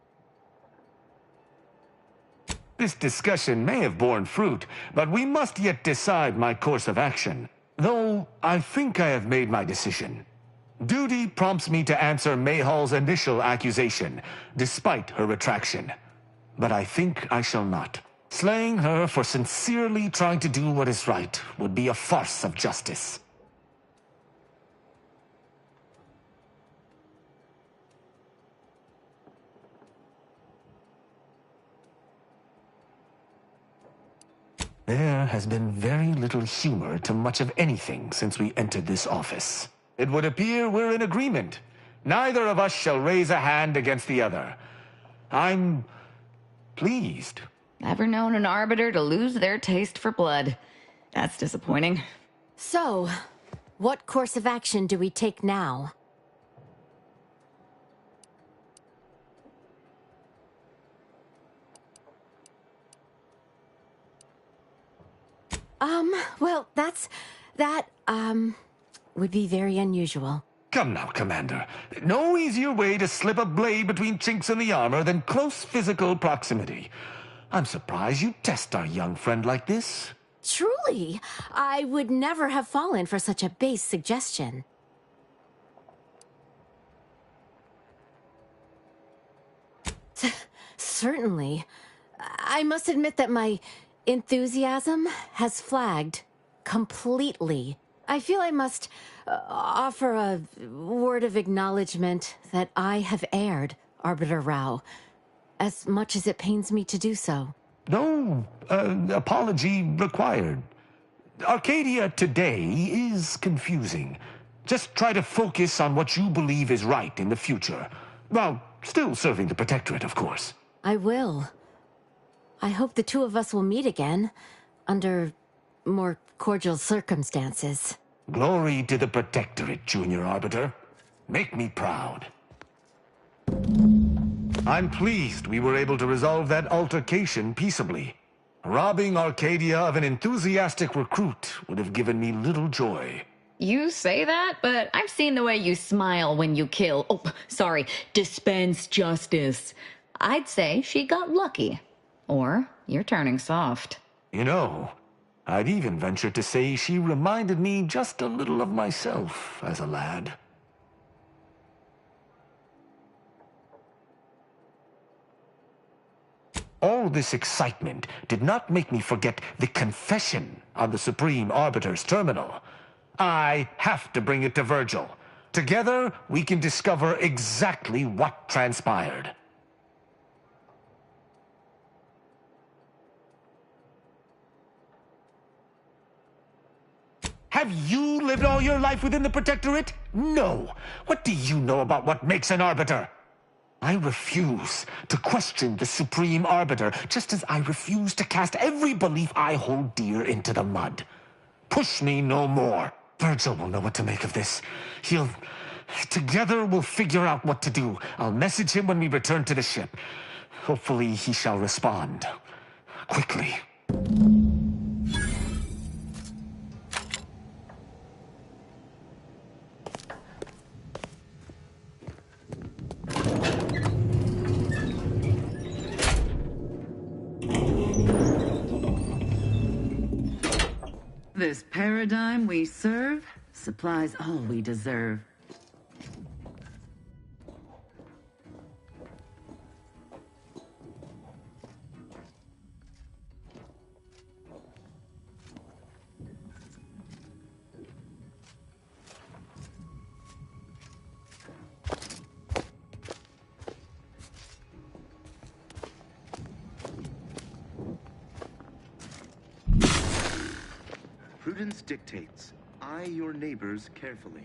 This discussion may have borne fruit, but we must yet decide my course of action. Though I think I have made my decision. Duty prompts me to answer Mayhall's initial accusation, despite her retraction. But I think I shall not. Slaying her for sincerely trying to do what is right would be a farce of justice. There has been very little humor to much of anything since we entered this office. It would appear we're in agreement. Neither of us shall raise a hand against the other. I'm pleased. Ever known an arbiter to lose their taste for blood? That's disappointing. So, what course of action do we take now? Well, that would be very unusual. Come now, Commander. No easier way to slip a blade between chinks in the armor than close physical proximity. I'm surprised you test our young friend like this. Truly, I would never have fallen for such a base suggestion. Certainly. I must admit that my enthusiasm has flagged completely. I feel I must offer a word of acknowledgement that I have erred, Arbiter Rao, as much as it pains me to do so. No apology required. Arcadia today is confusing. Just try to focus on what you believe is right in the future. While still serving the Protectorate, of course. I will. I hope the two of us will meet again, under more cordial circumstances. Glory to the Protectorate, Junior Arbiter. Make me proud. I'm pleased we were able to resolve that altercation peaceably. Robbing Arcadia of an enthusiastic recruit would have given me little joy. You say that, but I've seen the way you smile when you kill... dispense justice. I'd say she got lucky. Or you're turning soft. You know, I'd even venture to say she reminded me just a little of myself as a lad. All this excitement did not make me forget the confession on the Supreme Arbiter's terminal. I have to bring it to Virgil. Together, we can discover exactly what transpired. Have you lived all your life within the Protectorate? No. What do you know about what makes an Arbiter? I refuse to question the Supreme Arbiter, just as I refuse to cast every belief I hold dear into the mud. Push me no more. Virgil will know what to make of this. He'll Together we'll figure out what to do. I'll message him when we return to the ship. Hopefully he shall respond. Quickly. This paradigm we serve supplies all we deserve. Prudence dictates, eye your neighbors carefully.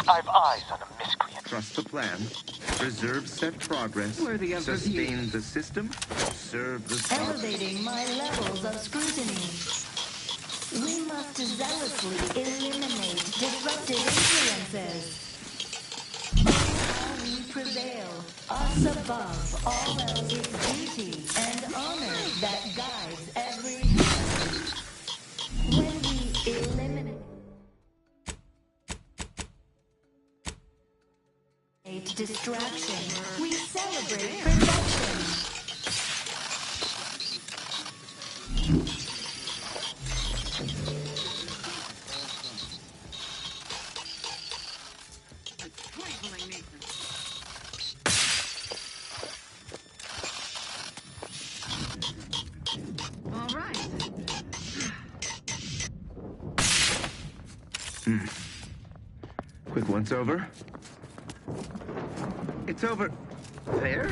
I've eyes on a miscreant. Trust the plan. Preserve set progress. Worthy of review. Sustain the system. Serve the Elevating my levels of scrutiny. We must zealously eliminate disruptive influences. How we prevail, us above all else is duty and honor that guides every hand. When we eliminate distraction, we celebrate perfection. All right. Quick once over. It's over there?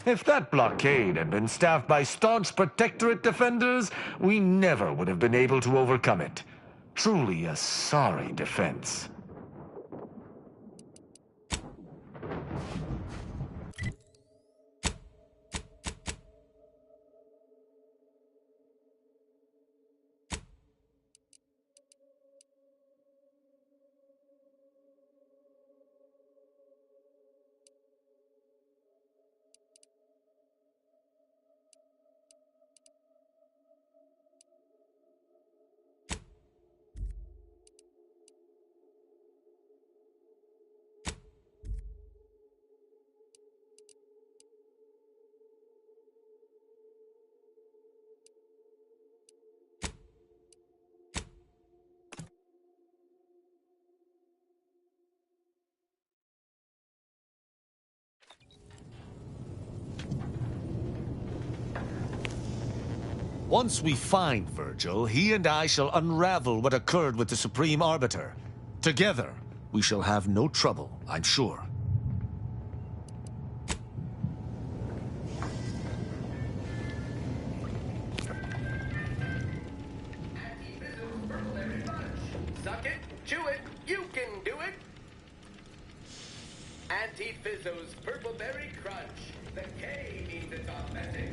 If that blockade had been staffed by staunch Protectorate defenders, we never would have been able to overcome it. Truly a sorry defense. Once we find Virgil, he and I shall unravel what occurred with the Supreme Arbiter. Together, we shall have no trouble, I'm sure. Suck it, chew it, you can do it. Auntie Fizzo's Purple Berry Crunch. The K means it's authentic.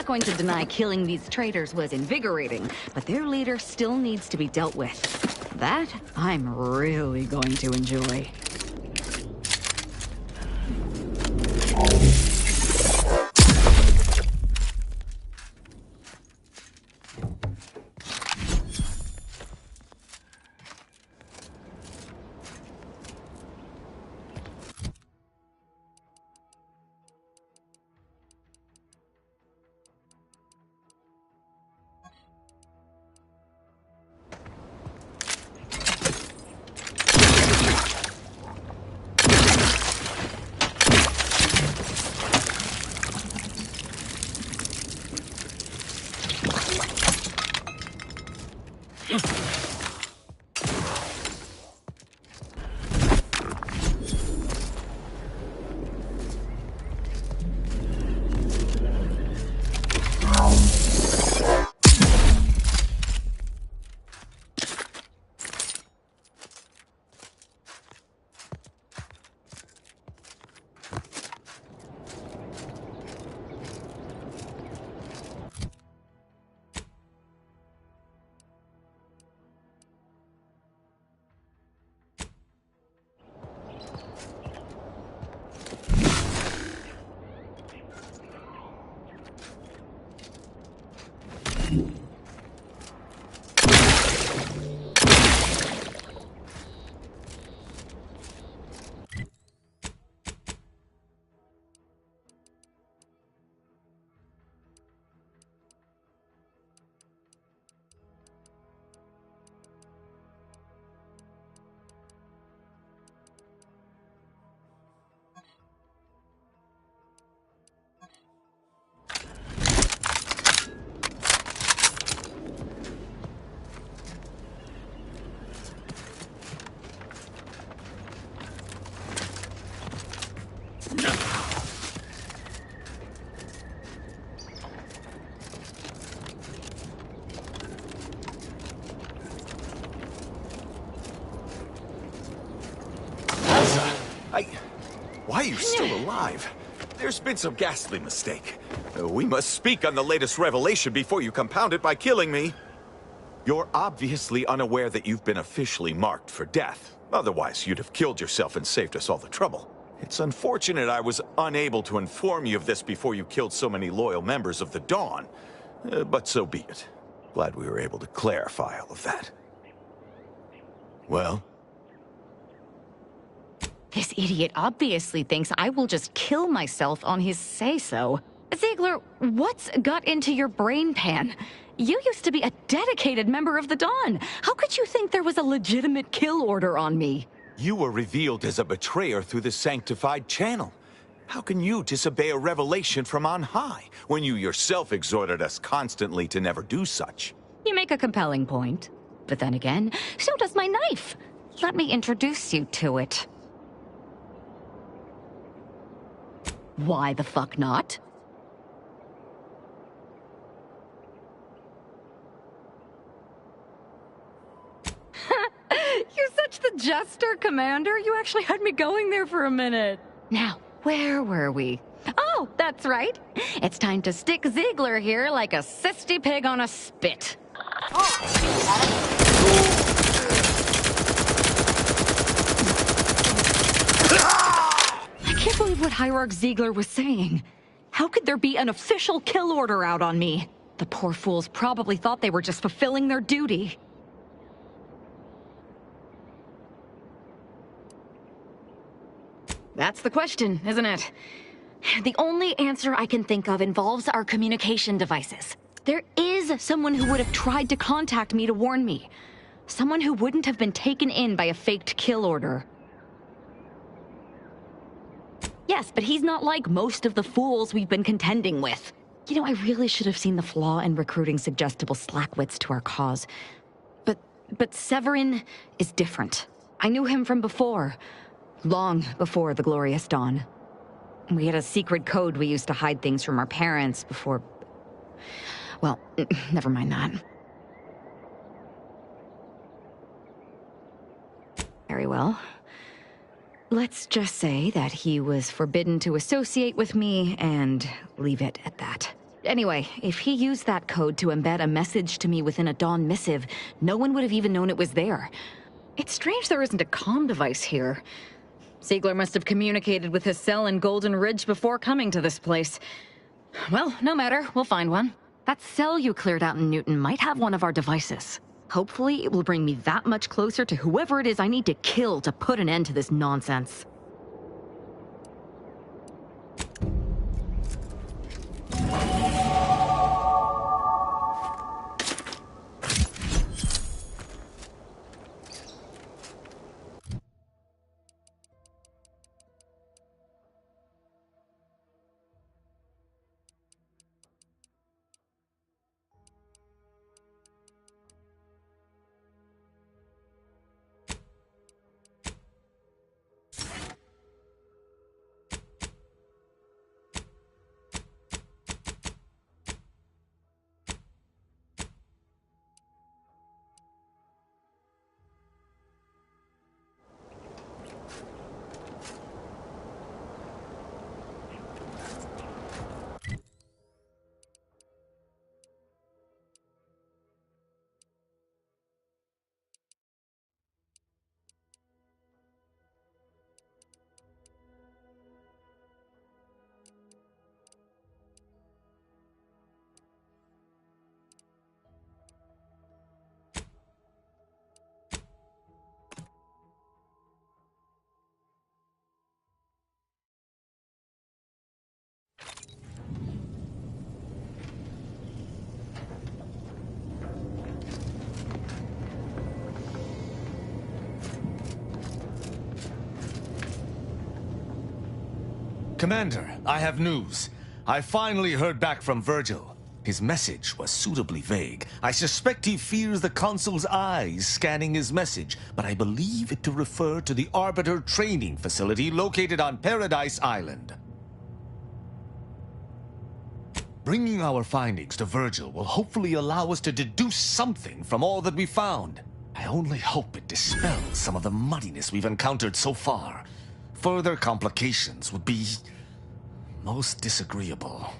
Going to deny killing these traitors was invigorating, but their leader still needs to be dealt with. That I'm really going to enjoy. Why are you still alive? There's been some ghastly mistake. We must speak on the latest revelation before you compound it by killing me. You're obviously unaware that you've been officially marked for death. Otherwise, you'd have killed yourself and saved us all the trouble. It's unfortunate I was unable to inform you of this before you killed so many loyal members of the Dawn. But so be it. Glad we were able to clarify all of that. Well? This idiot obviously thinks I will just kill myself on his say-so. Ziegler, what's got into your brain pan? You used to be a dedicated member of the Dawn. How could you think there was a legitimate kill order on me? You were revealed as a betrayer through the sanctified channel. How can you disobey a revelation from on high, when you yourself exhorted us constantly to never do such? You make a compelling point. But then again, so does my knife. Let me introduce you to it. Why the fuck not? You're such the jester, Commander. You actually had me going there for a minute. Now, where were we? Oh, that's right. It's time to stick Ziegler here like a cysty pig on a spit. I can't believe what Hierarch Ziegler was saying. How could there be an official kill order out on me? The poor fools probably thought they were just fulfilling their duty. That's the question, isn't it? The only answer I can think of involves our communication devices. There is someone who would have tried to contact me to warn me. Someone who wouldn't have been taken in by a faked kill order. Yes, but he's not like most of the fools we've been contending with. You know, I really should have seen the flaw in recruiting suggestible slackwits to our cause. But Severin is different. I knew him from before. Long before the Glorious Dawn. We had a secret code we used to hide things from our parents before... Well, never mind that. Very well. Let's just say that he was forbidden to associate with me and leave it at that. Anyway, if he used that code to embed a message to me within a Dawn missive, no one would have even known it was there. It's strange there isn't a comm device here. Ziegler must have communicated with his cell in Golden Ridge before coming to this place. Well, no matter, we'll find one. That cell you cleared out in Newton might have one of our devices. Hopefully, it will bring me that much closer to whoever it is I need to kill to put an end to this nonsense. Commander, I have news. I finally heard back from Virgil. His message was suitably vague. I suspect he fears the Consul's eyes scanning his message, but I believe it to refer to the Arbiter training facility located on Paradise Island. Bringing our findings to Virgil will hopefully allow us to deduce something from all that we found. I only hope it dispels some of the muddiness we've encountered so far. Further complications would be most disagreeable.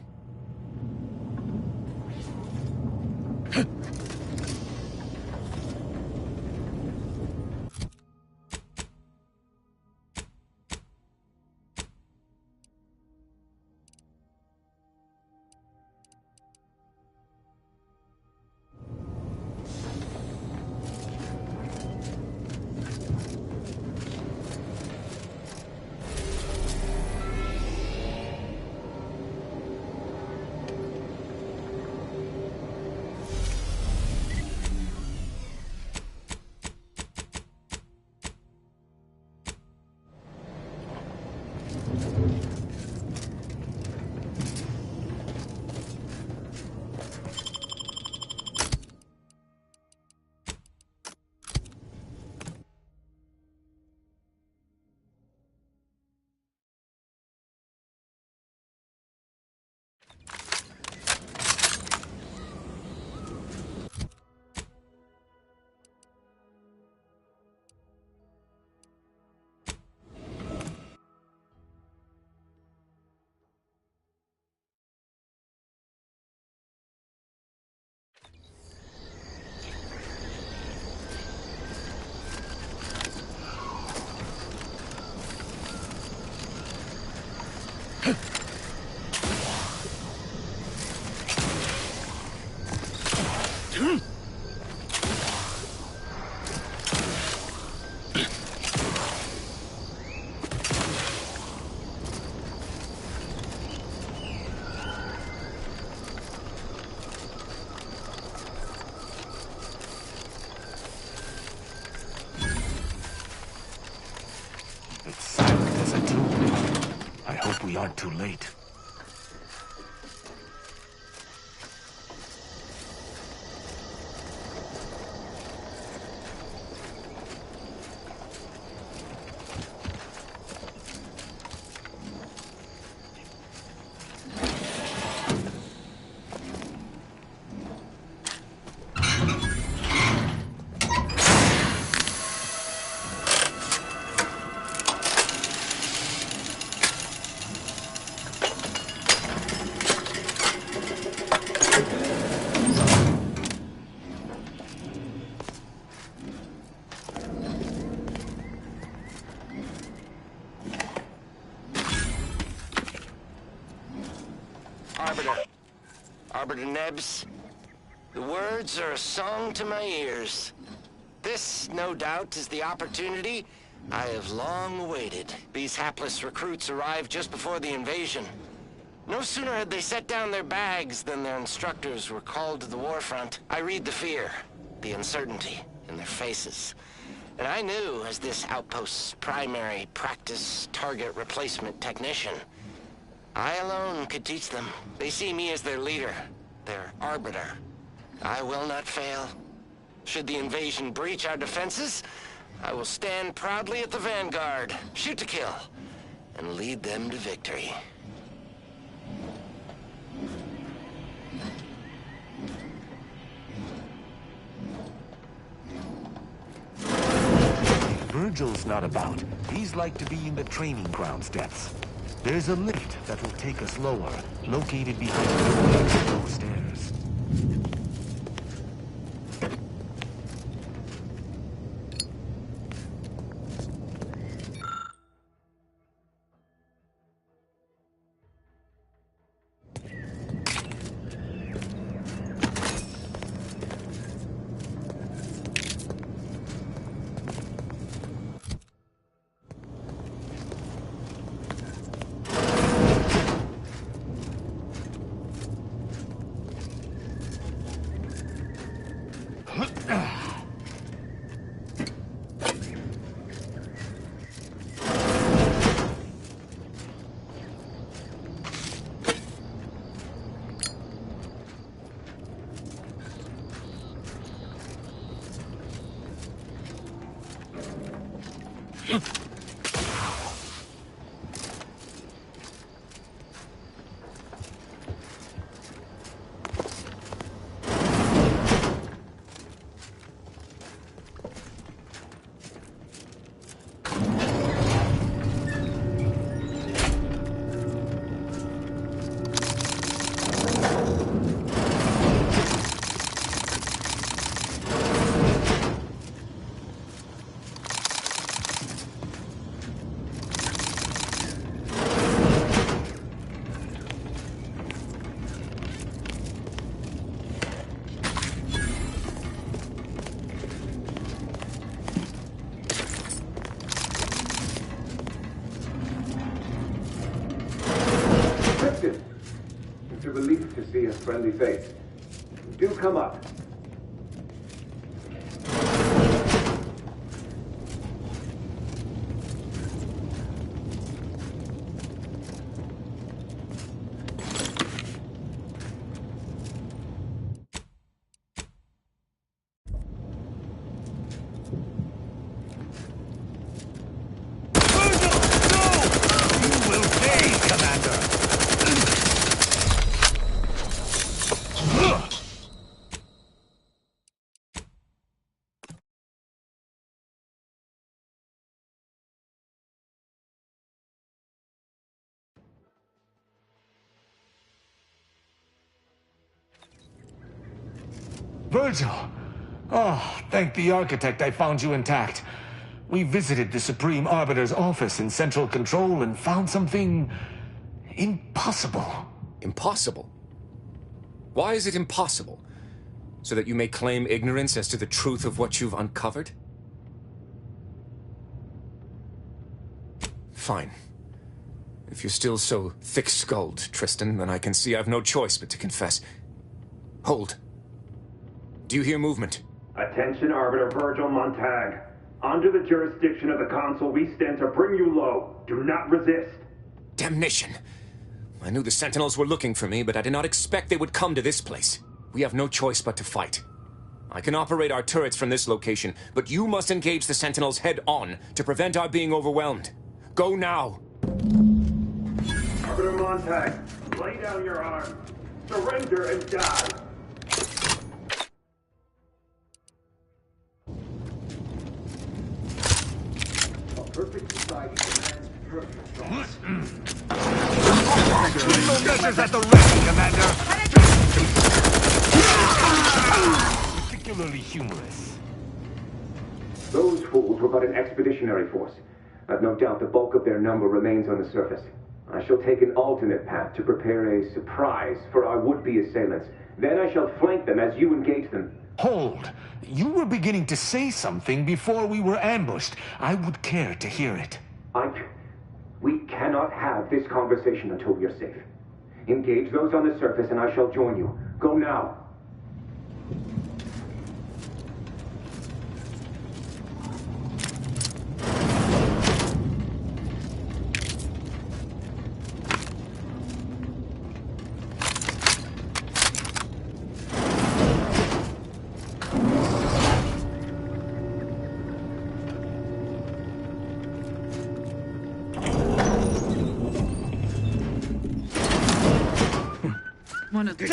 We aren't too late. Arbiter Nebs, the words are a song to my ears. This, no doubt, is the opportunity I have long awaited. These hapless recruits arrived just before the invasion. No sooner had they set down their bags than their instructors were called to the war front. I read the fear, the uncertainty in their faces. And I knew, as this outpost's primary practice target replacement technician, I alone could teach them. They see me as their leader, their arbiter. I will not fail. Should the invasion breach our defenses, I will stand proudly at the vanguard, shoot to kill, and lead them to victory. Virgil's not about. He's like to be in the training grounds depths. There's a lift that will take us lower, located behind the lower stairs. It's a relief to see a friendly face. Do come up. Virgil! Oh, thank the architect I found you intact. We visited the Supreme Arbiter's office in Central Control and found something impossible. Impossible? Why is it impossible? So that you may claim ignorance as to the truth of what you've uncovered? Fine. If you're still so thick-skulled, Tristan, then I can see I've no choice but to confess. Hold. Do you hear movement? Attention, Arbiter Virgil Montag. Under the jurisdiction of the Council, we stand to bring you low. Do not resist. Damnation! I knew the Sentinels were looking for me, but I did not expect they would come to this place. We have no choice but to fight. I can operate our turrets from this location, but you must engage the Sentinels head-on to prevent our being overwhelmed. Go now! Arbiter Montag, lay down your arms. Surrender and die. Perfect society demands perfect thoughts. No measures at the ready, Commander! Particularly humorous. Those fools were but an expeditionary force. I've no doubt the bulk of their number remains on the surface. I shall take an alternate path to prepare a surprise for our would-be assailants. Then I shall flank them as you engage them. Hold! You were beginning to say something before we were ambushed. I would care to hear it. Ike, we cannot have this conversation until we are safe. Engage those on the surface and I shall join you. Go now. One of the...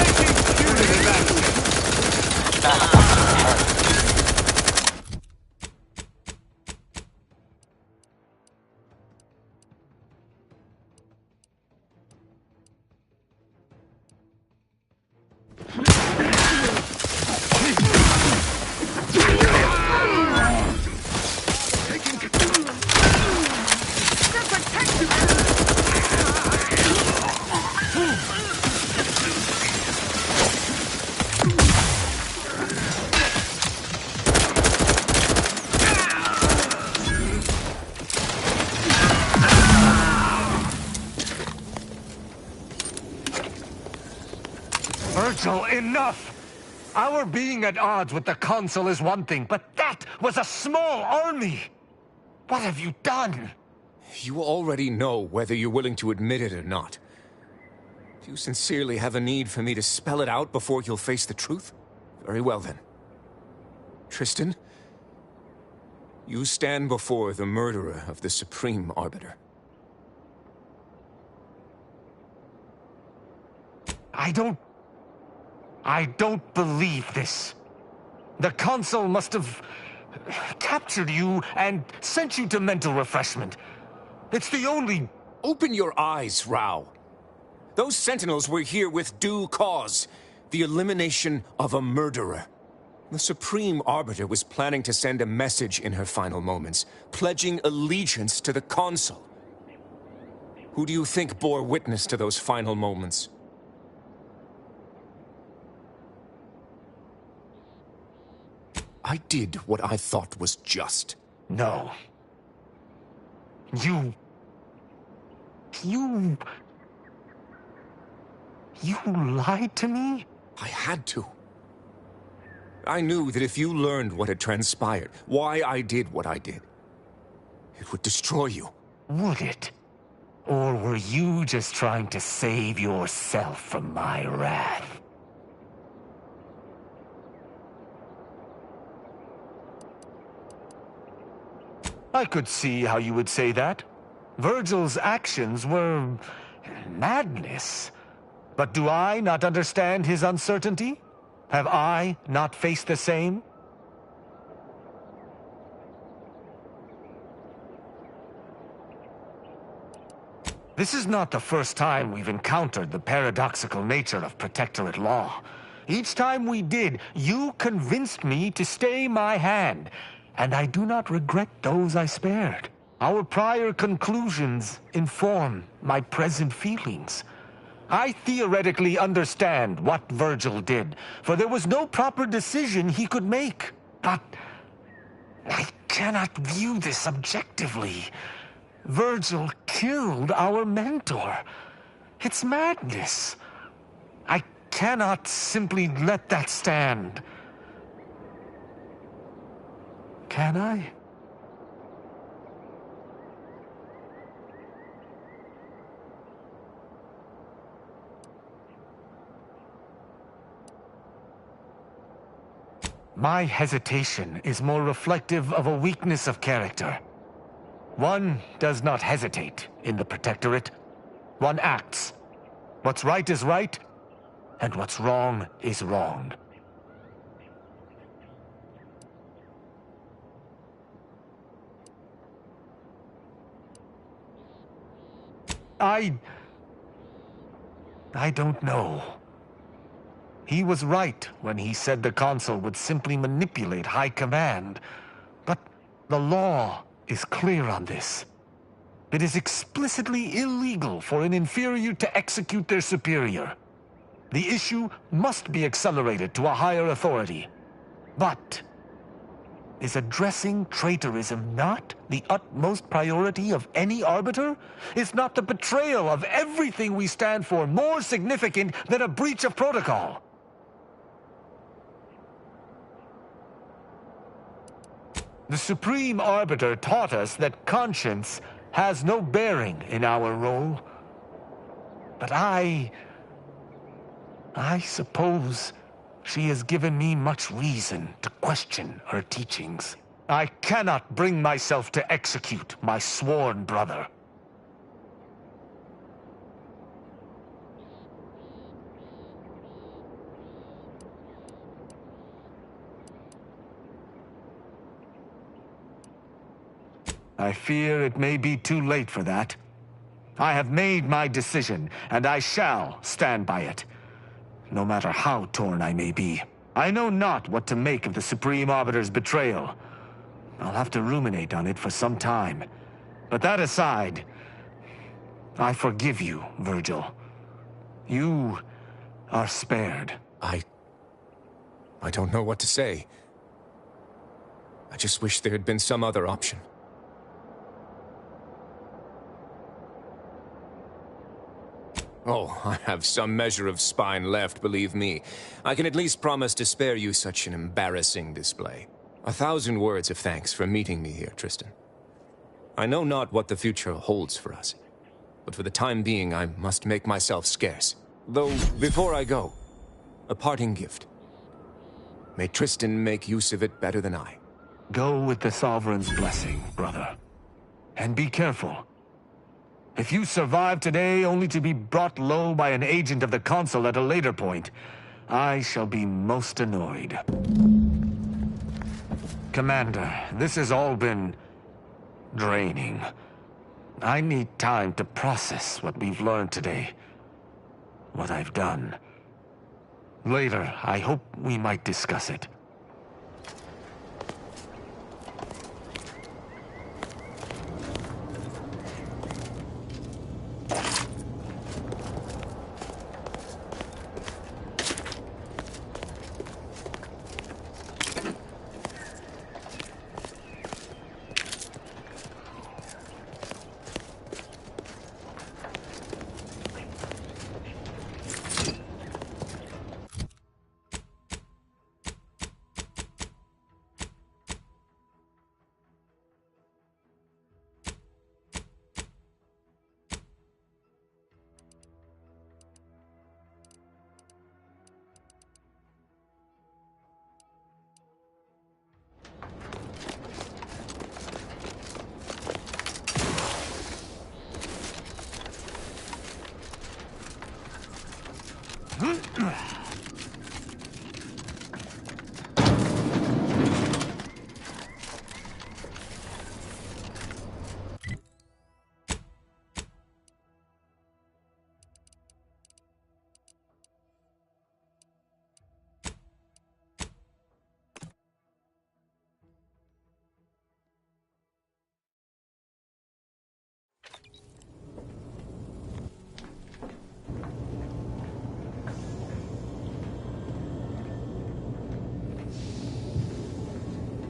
Virgil, enough! Our being at odds with the Council is one thing, but that was a small army! What have you done? You already know whether you're willing to admit it or not. Do you sincerely have a need for me to spell it out before you'll face the truth? Very well then. Tristan, you stand before the murderer of the Supreme Arbiter. I don't believe this. The Council must have captured you and sent you to mental refreshment. It's the only... Open your eyes, Rao. Those Sentinels were here with due cause. The elimination of a murderer. The Supreme Arbiter was planning to send a message in her final moments, pledging allegiance to the Council. Who do you think bore witness to those final moments? I did what I thought was just. No. You You lied to me? I had to. I knew that if you learned what had transpired, why I did what I did, it would destroy you. Would it? Or were you just trying to save yourself from my wrath? I could see how you would say that. Virgil's actions were madness. But do I not understand his uncertainty? Have I not faced the same? This is not the first time we've encountered the paradoxical nature of Protectorate law. Each time we did, you convinced me to stay my hand, and I do not regret those I spared. Our prior conclusions inform my present feelings. I theoretically understand what Virgil did, for there was no proper decision he could make. But I cannot view this objectively. Virgil killed our mentor. It's madness. I cannot simply let that stand. Can I? My hesitation is more reflective of a weakness of character. One does not hesitate in the Protectorate. One acts. What's right is right, and what's wrong is wrong. I don't know. He was right when he said the Consul would simply manipulate High Command. But the law is clear on this. It is explicitly illegal for an inferior to execute their superior. The issue must be accelerated to a higher authority. But is addressing traitorism not the utmost priority of any arbiter? Is not the betrayal of everything we stand for more significant than a breach of protocol? The Supreme Arbiter taught us that conscience has no bearing in our role. But I suppose she has given me much reason to question her teachings. I cannot bring myself to execute my sworn brother. I fear it may be too late for that. I have made my decision, and I shall stand by it, no matter how torn I may be. I know not what to make of the Supreme Arbiter's betrayal. I'll have to ruminate on it for some time. But that aside, I forgive you, Virgil. You are spared. I don't know what to say. I just wish there had been some other option. Oh, I have some measure of spine left, believe me. I can at least promise to spare you such an embarrassing display. 1,000 words of thanks for meeting me here, Tristan. I know not what the future holds for us, but for the time being I must make myself scarce. Though, before I go, a parting gift. May Tristan make use of it better than I. Go with the Sovereign's blessing, brother. And be careful. If you survive today only to be brought low by an agent of the Consul at a later point, I shall be most annoyed. Commander, this has all been draining. I need time to process what we've learned today. What I've done. Later, I hope we might discuss it.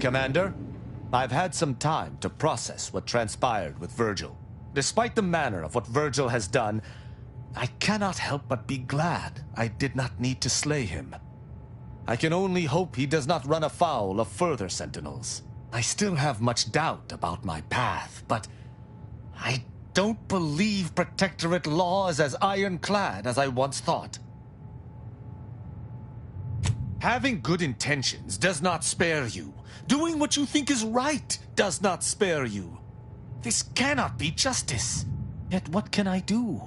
Commander, I've had some time to process what transpired with Virgil. Despite the manner of what Virgil has done, I cannot help but be glad I did not need to slay him. I can only hope he does not run afoul of further Sentinels. I still have much doubt about my path, but I don't believe Protectorate law is as ironclad as I once thought. Having good intentions does not spare you. Doing what you think is right does not spare you. This cannot be justice. Yet what can I do?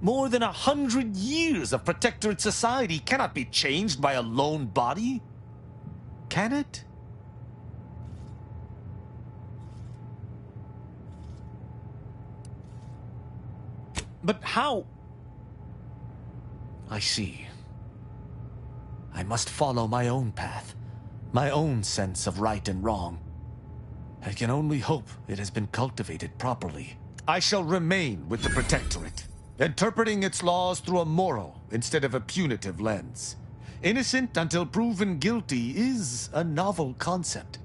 More than 100 years of Protectorate society cannot be changed by a lone body. Can it? But how? I see. I must follow my own path, my own sense of right and wrong. I can only hope it has been cultivated properly. I shall remain with the Protectorate, interpreting its laws through a moral instead of a punitive lens. Innocent until proven guilty is a novel concept,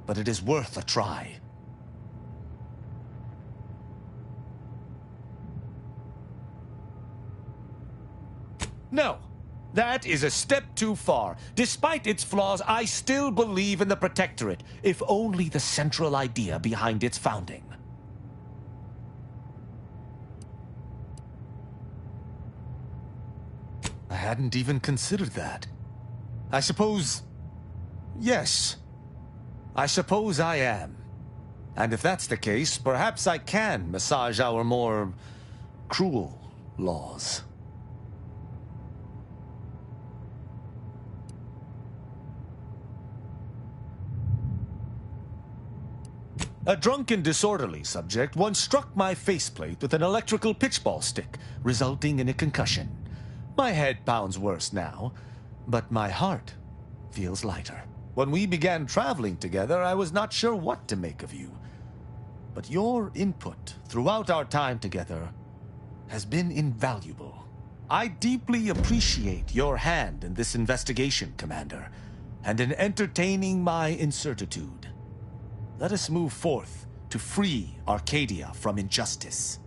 but it is worth a try. No. That is a step too far. Despite its flaws, I still believe in the Protectorate, if only the central idea behind its founding. I hadn't even considered that. I suppose... yes. I suppose I am. And if that's the case, perhaps I can massage our more cruel laws. A drunken, disorderly subject once struck my faceplate with an electrical pitchball stick, resulting in a concussion. My head pounds worse now, but my heart feels lighter. When we began traveling together, I was not sure what to make of you. But your input throughout our time together has been invaluable. I deeply appreciate your hand in this investigation, Commander, and in entertaining my incertitude. Let us move forth to free Arcadia from injustice.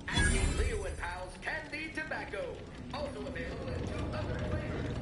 Atkins Leo and Pals Candy Tobacco. Also available in 2 other flavors.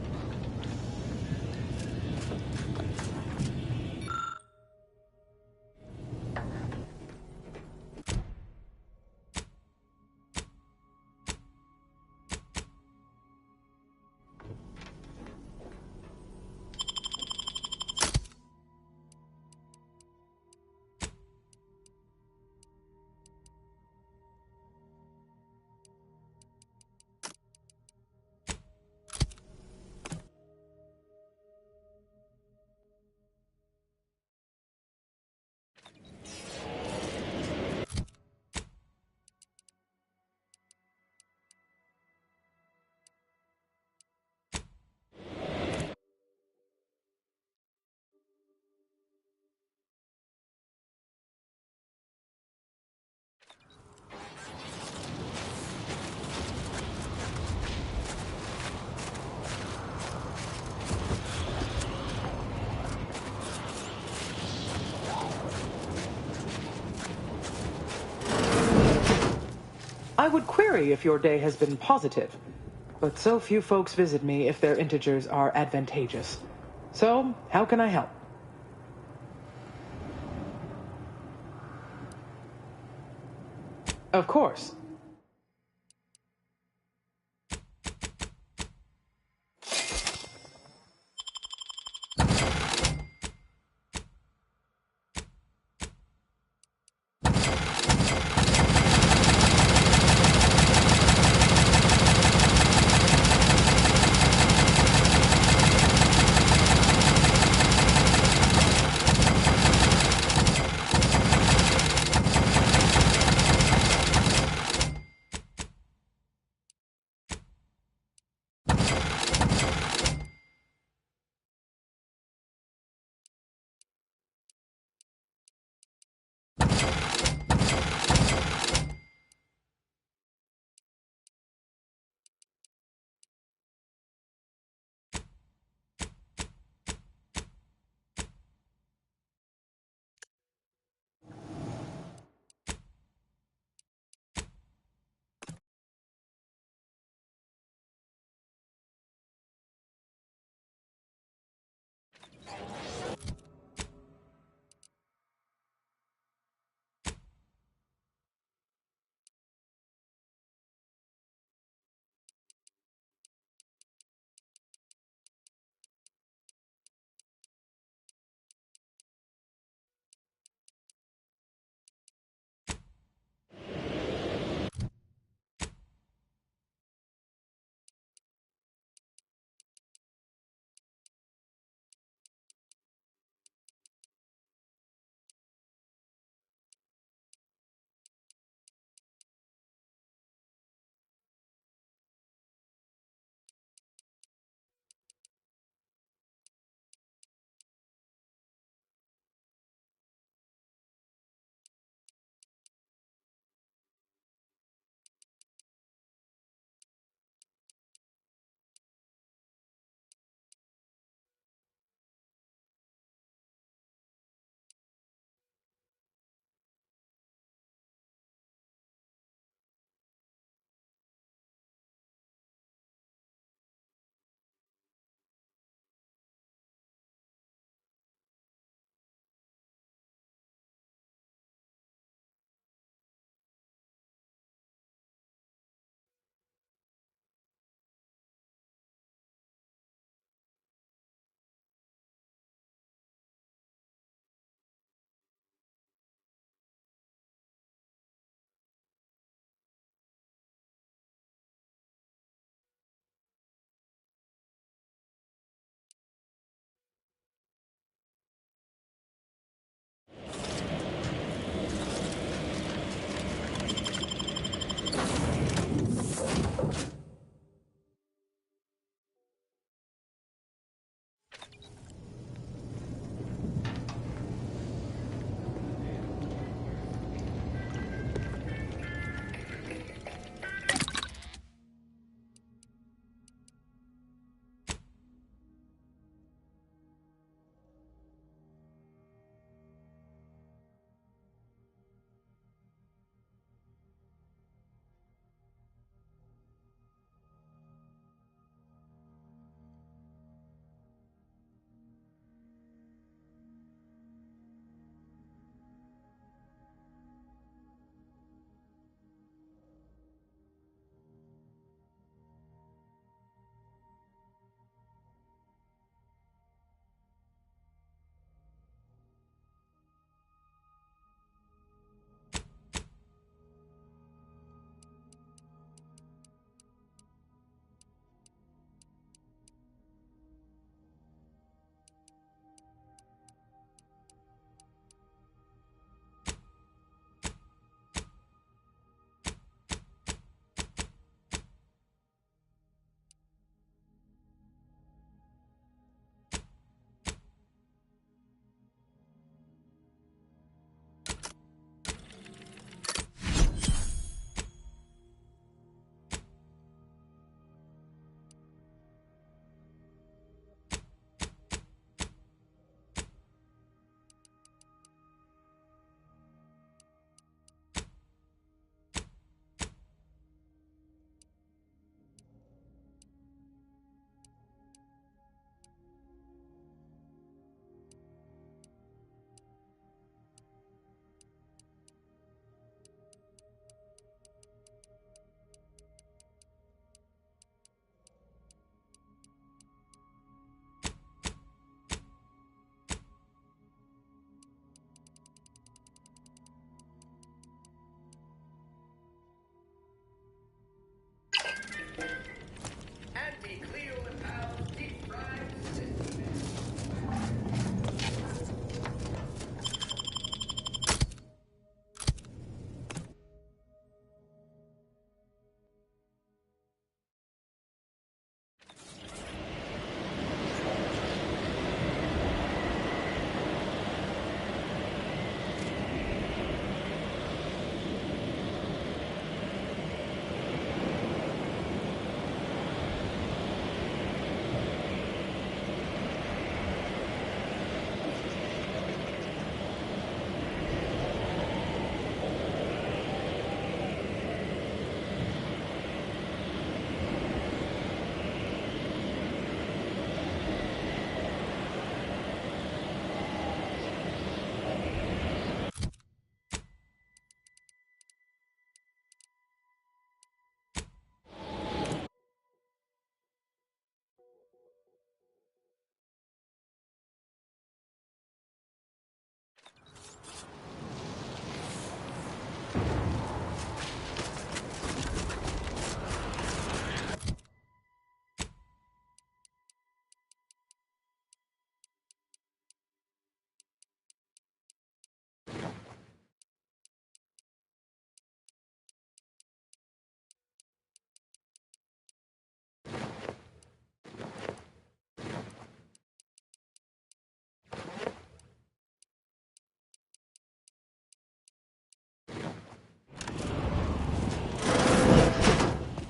I would query if your day has been positive, but so few folks visit me if their integers are advantageous. So, how can I help? Of course.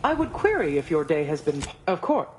I would query if your day has been... Of course.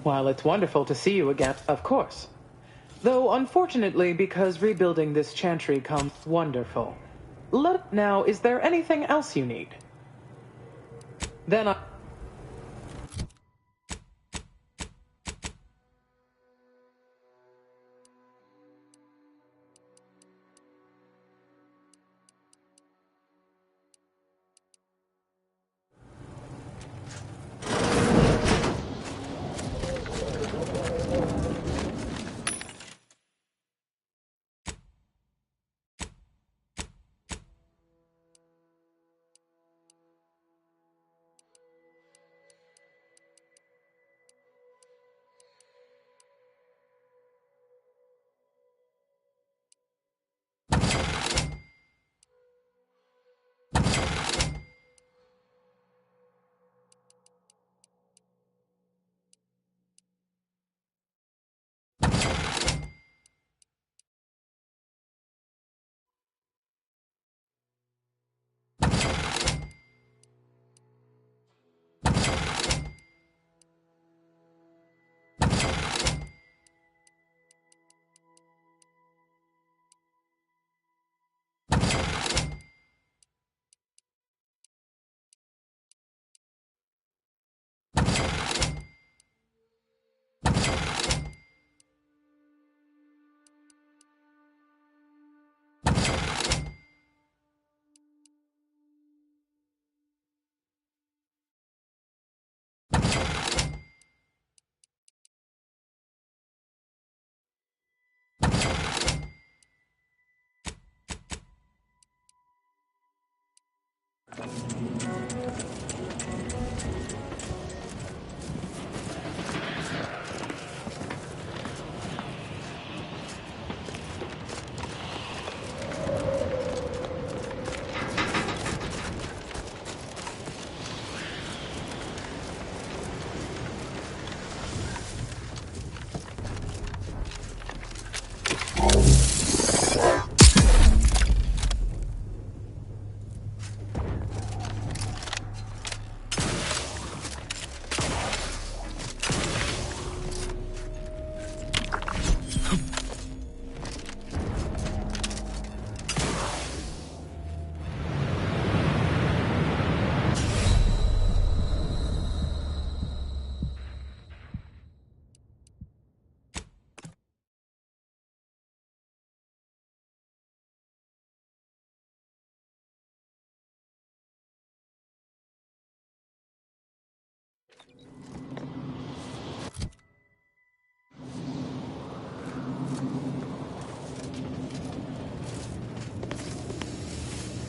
While it's wonderful to see you again, of course. Though, unfortunately, because rebuilding this chantry comes wonderful. Now, is there anything else you need? Then I...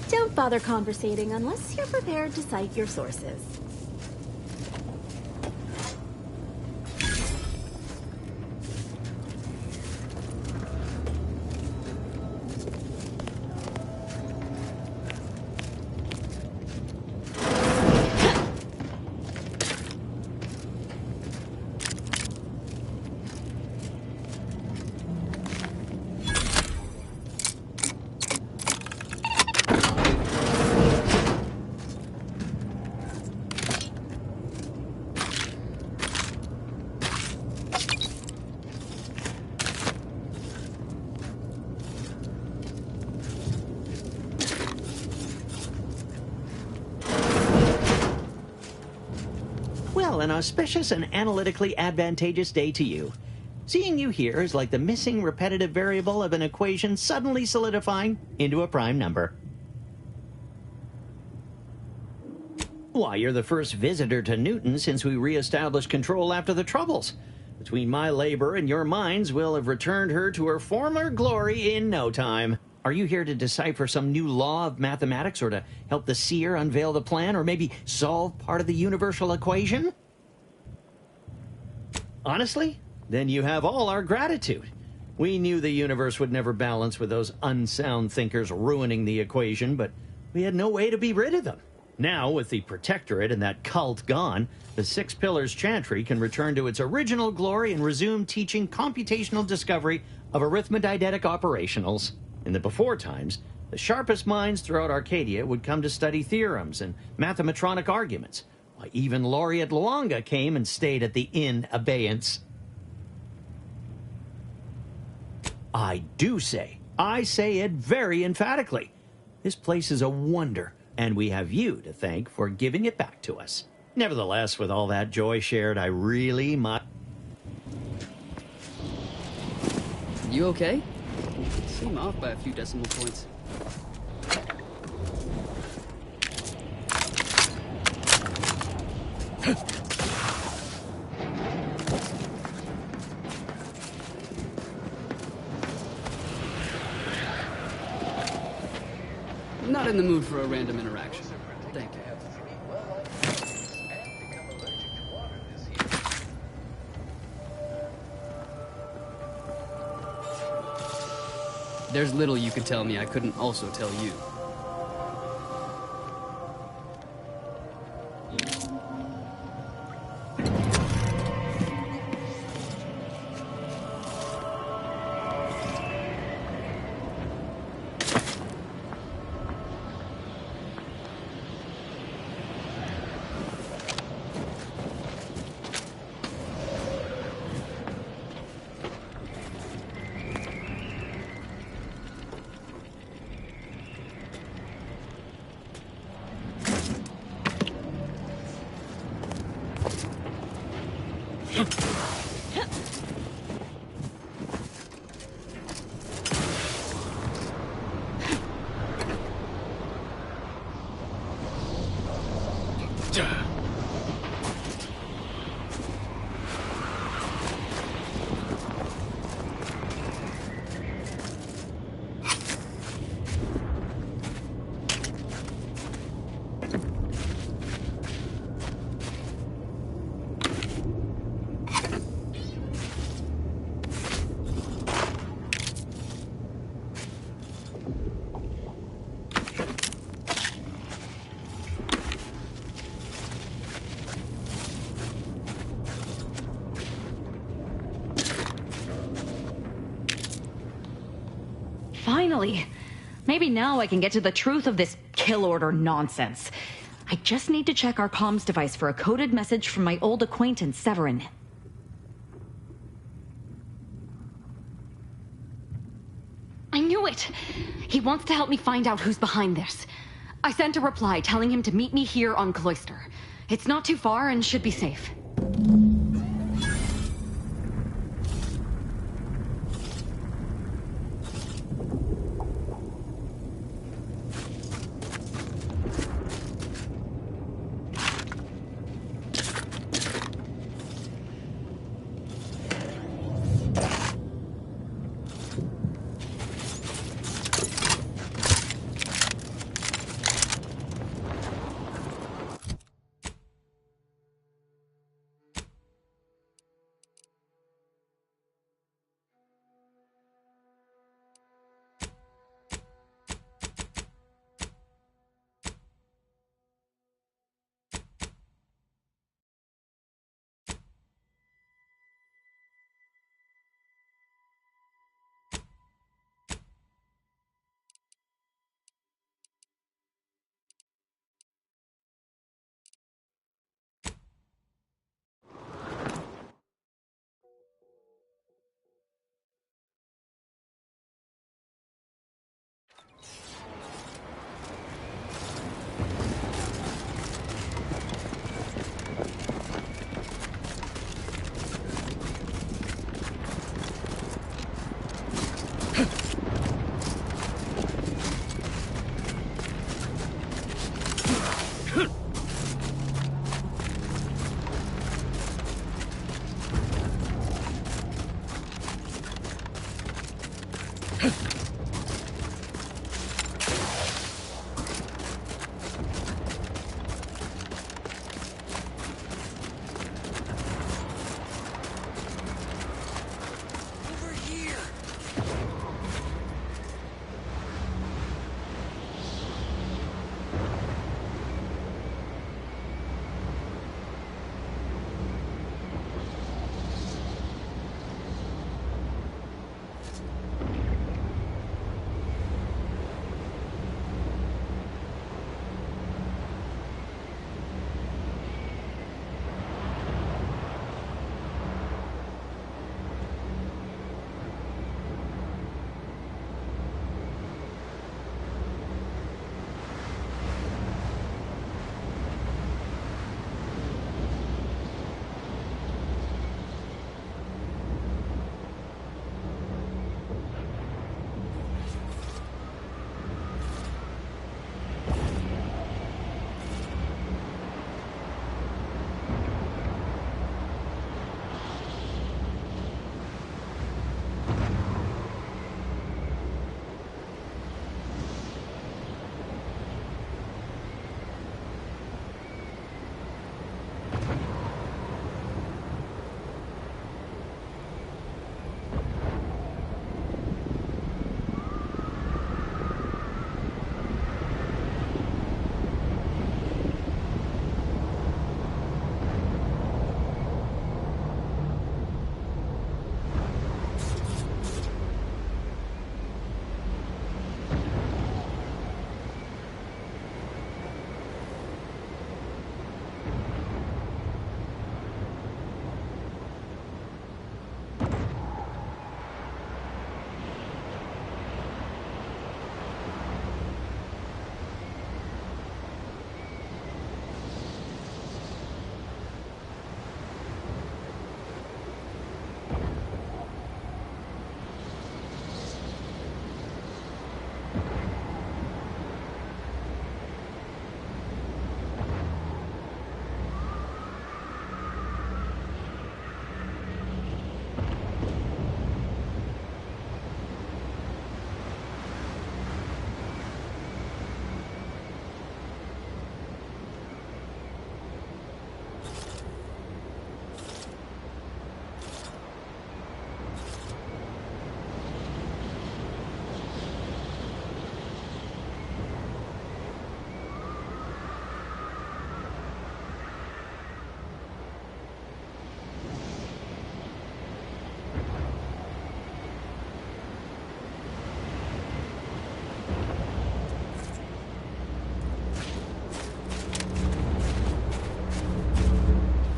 Don't bother conversating unless you're prepared to cite your sources. Well, an auspicious and analytically advantageous day to you. Seeing you here is like the missing repetitive variable of an equation suddenly solidifying into a prime number. Why, you're the first visitor to Newton since we re-established control after the Troubles. Between my labor and your minds, we'll have returned her to her former glory in no time. Are you here to decipher some new law of mathematics, or to help the seer unveil the plan, or maybe solve part of the universal equation? Honestly? Then you have all our gratitude. We knew the universe would never balance with those unsound thinkers ruining the equation, but we had no way to be rid of them. Now, with the Protectorate and that cult gone, the Six Pillars Chantry can return to its original glory and resume teaching computational discovery of arithmodidetic operationals. In the before times, the sharpest minds throughout Arcadia would come to study theorems and mathematronic arguments, while even Laureate Luanga came and stayed at the Inn Abeyance. I say it very emphatically. This place is a wonder, and we have you to thank for giving it back to us. Nevertheless, with all that joy shared, I really must... You okay? You seem off by a few decimal points. Not in the mood for a random interaction. Thank you. There's little you could tell me I couldn't also tell you. Finally! Maybe now I can get to the truth of this kill order nonsense. I just need to check our comms device for a coded message from my old acquaintance, Severin. I knew it! He wants to help me find out who's behind this. I sent a reply telling him to meet me here on Cloister. It's not too far and should be safe.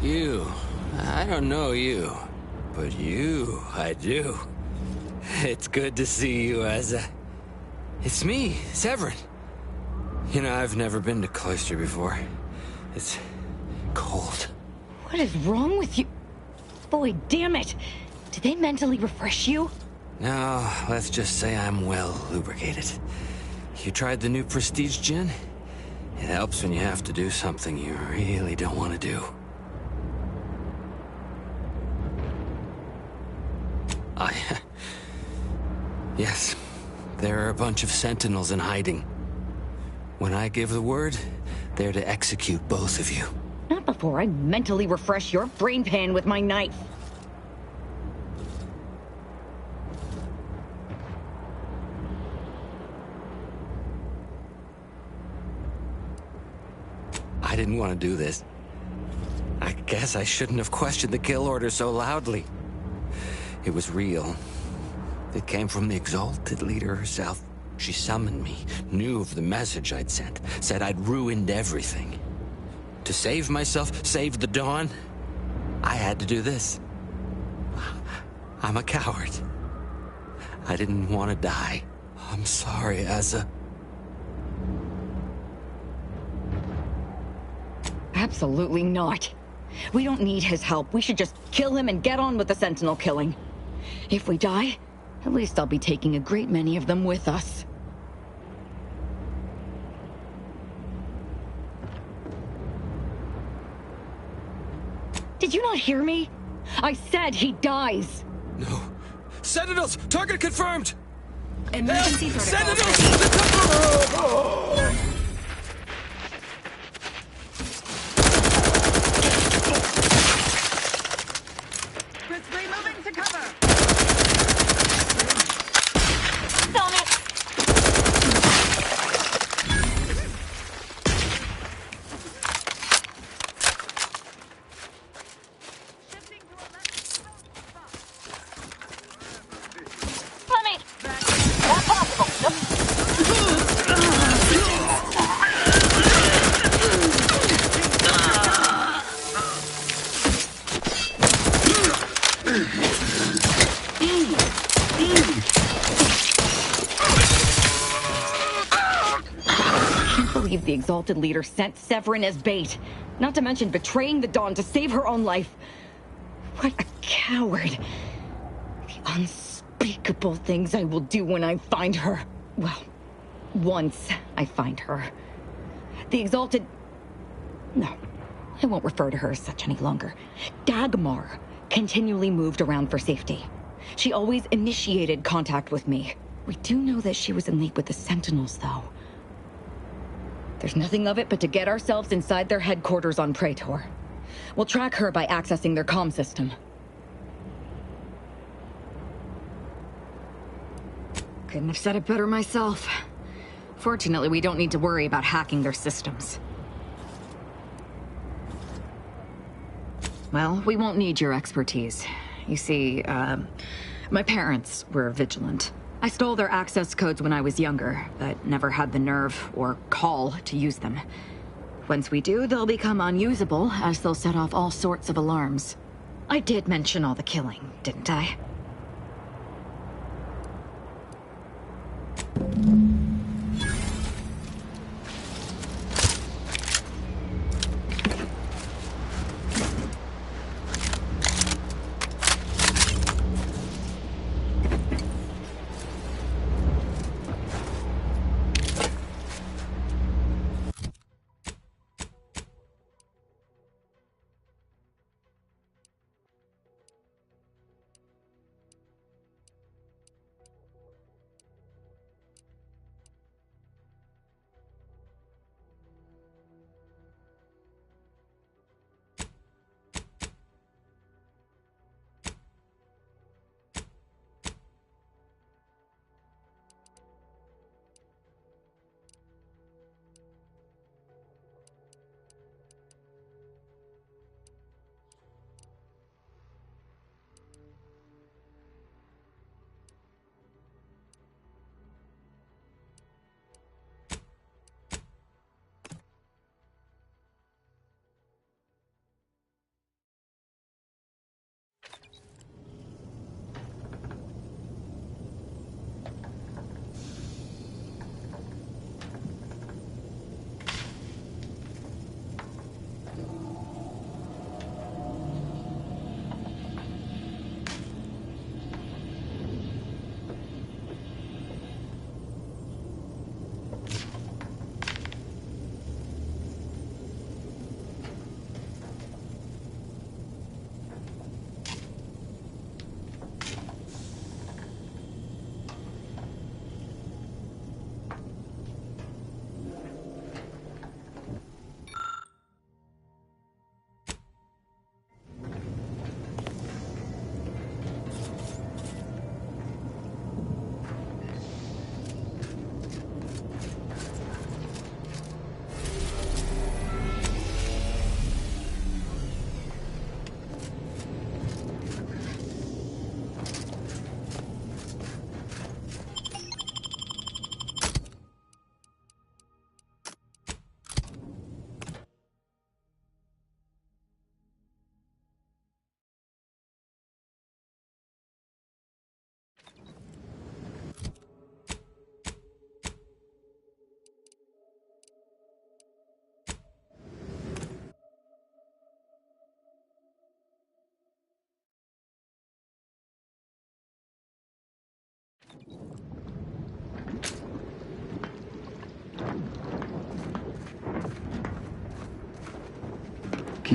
You. I don't know you. But you, I do. It's good to see you, Asa. It's me, Severin. You know, I've never been to Cloister before. It's cold. What is wrong with you? Boy, damn it! Did they mentally refresh you? No, let's just say I'm well lubricated. You tried the new Prestige gin? It helps when you have to do something you really don't want to do. Yes, there are a bunch of sentinels in hiding. When I give the word, they're to execute both of you. Not before I mentally refresh your brain pan with my knife. I didn't want to do this. I guess I shouldn't have questioned the kill order so loudly. It was real. It came from the Exalted Leader herself. She summoned me, knew of the message I'd sent, said I'd ruined everything. To save myself, save the Dawn, I had to do this. I'm a coward. I didn't want to die. I'm sorry, Asa. Absolutely not. We don't need his help. We should just kill him and get on with the Sentinel killing. If we die, at least I'll be taking a great many of them with us. Did you not hear me? I said he dies. No. Sentinels! Target confirmed! Emergency protocol. Sentinels! Crisply moving to cover. The Exalted Leader sent Severin as bait, not to mention betraying the Dawn to save her own life. What a coward. The unspeakable things I will do when I find her. Well, once I find her. The Exalted... No, I won't refer to her as such any longer. Dagmar continually moved around for safety. She always initiated contact with me. We do know that she was in league with the Sentinels, though. There's nothing of it but to get ourselves inside their headquarters on Praetor. We'll track her by accessing their comm system. Couldn't have said it better myself. Fortunately, we don't need to worry about hacking their systems. Well, we won't need your expertise. You see, my parents were vigilant. I stole their access codes when I was younger, but never had the nerve or call to use them. Once we do, they'll become unusable, as they'll set off all sorts of alarms. I did mention all the killing, didn't I?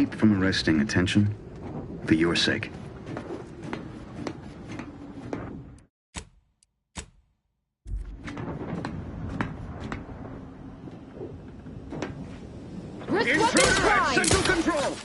keep from arresting attention for your sake. Central control!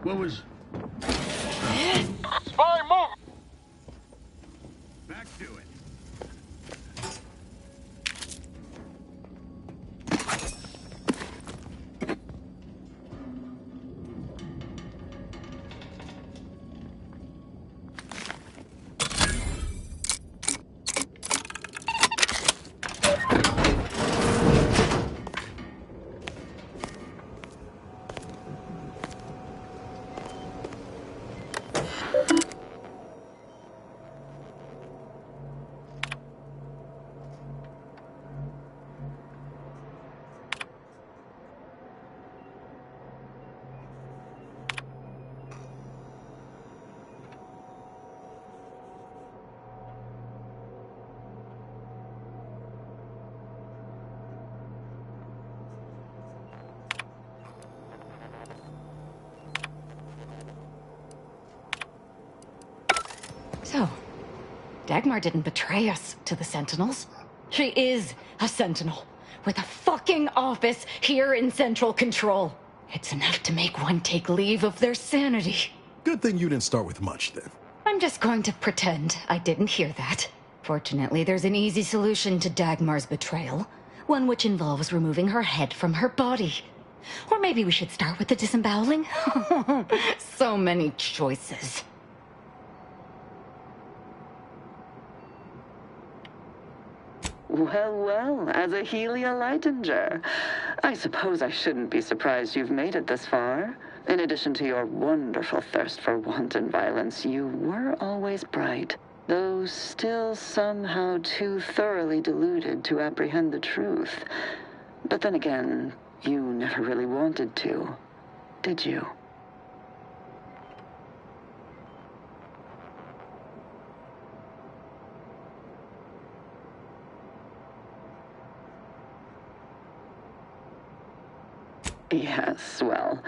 What was... Spy move! Back to it. So, Dagmar didn't betray us to the Sentinels. She is a Sentinel, with a fucking office here in Central Control. It's enough to make one take leave of their sanity. Good thing you didn't start with much, then. I'm just going to pretend I didn't hear that. Fortunately, there's an easy solution to Dagmar's betrayal. One which involves removing her head from her body. Or maybe we should start with the disemboweling? So many choices. Well, well, as a Helia Leitinger, I suppose I shouldn't be surprised you've made it this far. In addition to your wonderful thirst for wanton violence, you were always bright, though still somehow too thoroughly deluded to apprehend the truth. But then again, you never really wanted to, did you? Yes, well,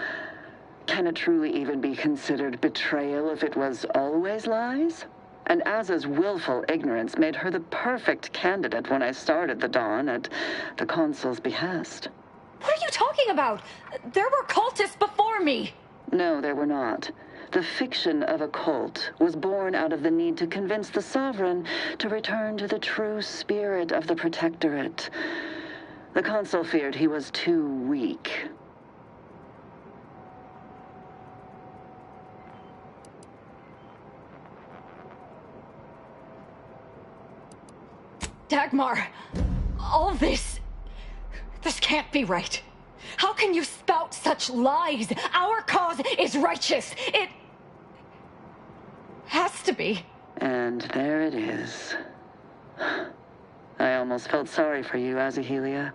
can it truly even be considered betrayal if it was always lies? And Aza's willful ignorance made her the perfect candidate when I started the Dawn at the Consul's behest. What are you talking about? There were cultists before me! No, there were not. The fiction of a cult was born out of the need to convince the Sovereign to return to the true spirit of the Protectorate. The Consul feared he was too weak. Dagmar, all this can't be right. How can you spout such lies? Our cause is righteous. It has to be. And there it is. I almost felt sorry for you, Azahelia.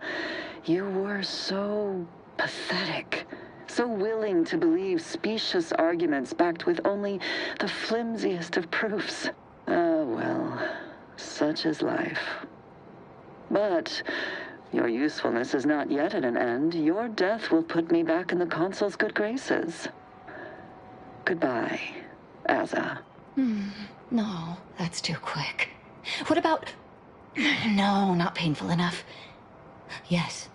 You were so pathetic. So willing to believe specious arguments backed with only the flimsiest of proofs. Ah, well, such is life. But your usefulness is not yet at an end. Your death will put me back in the Consul's good graces. Goodbye, Aza. No, that's too quick. What about... No, not painful enough. Yes,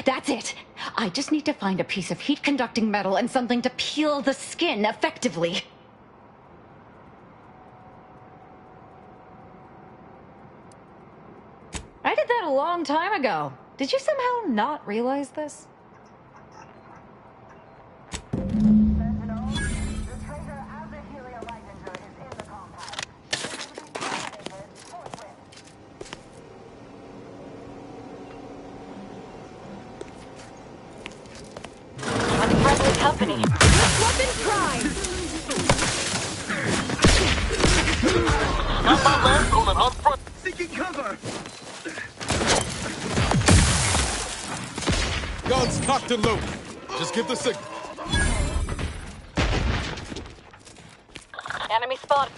that's it. I just need to find a piece of heat-conducting metal and something to peel the skin effectively. did that a long time ago. Did you somehow not realize this? Unfriendly company. Weapon prime! Got my last on an unfront. Seeking cover! Guns cocked and loaded. Just give the signal. Enemy spotted.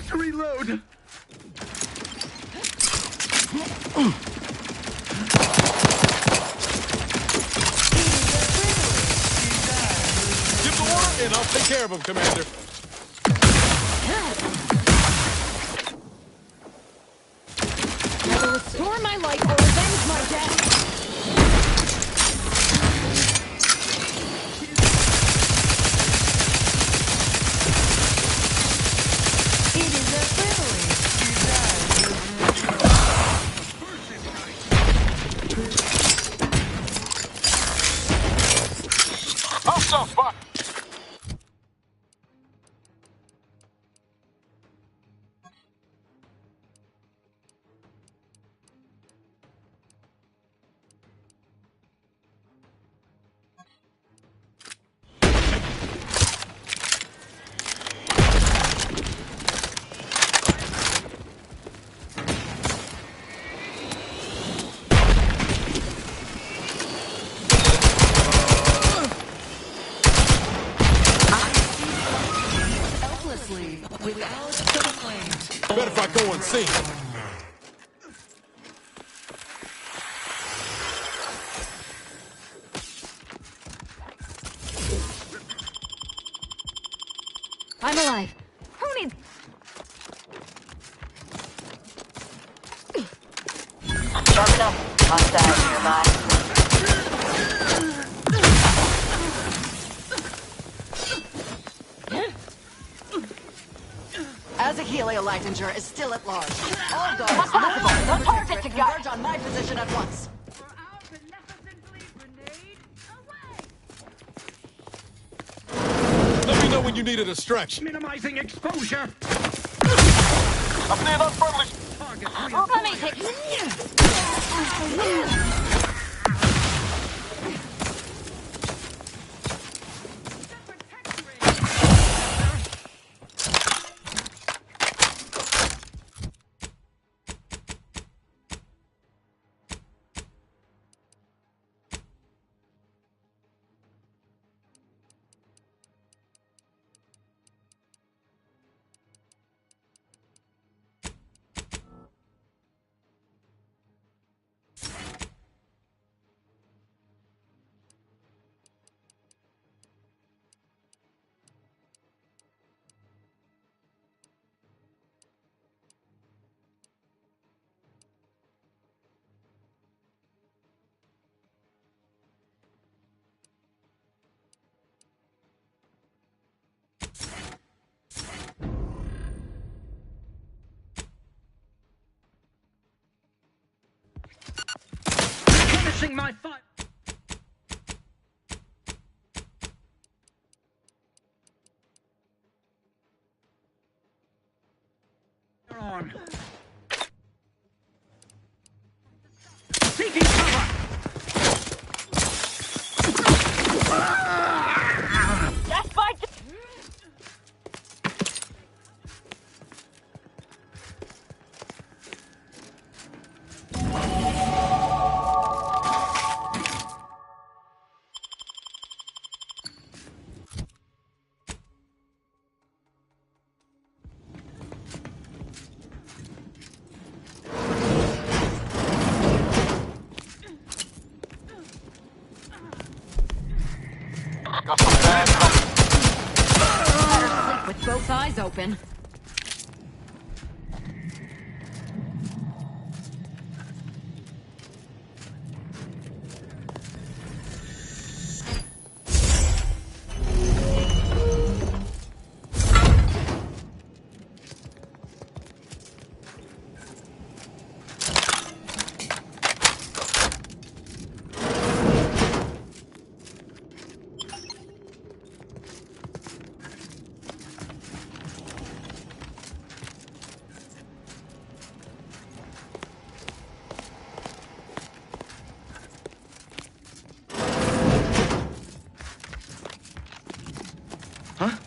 To reload. Give the order and I'll take care of him, Commander. I will restore my life or revenge my death. It is a privilege to die. Hostile spot. Bet if I go unseen. I'm alive. Who needs... Sharp enough. Hostile nearby. Azahelia Lightinger is still at large. All guards The target to converge on my position at once. Let me know when you need a distraction. Minimizing exposure. I'm near unfriendly. Let me take... Finishing my fight. On. Seeking cover. Got some bad company. Better sleep with both eyes open.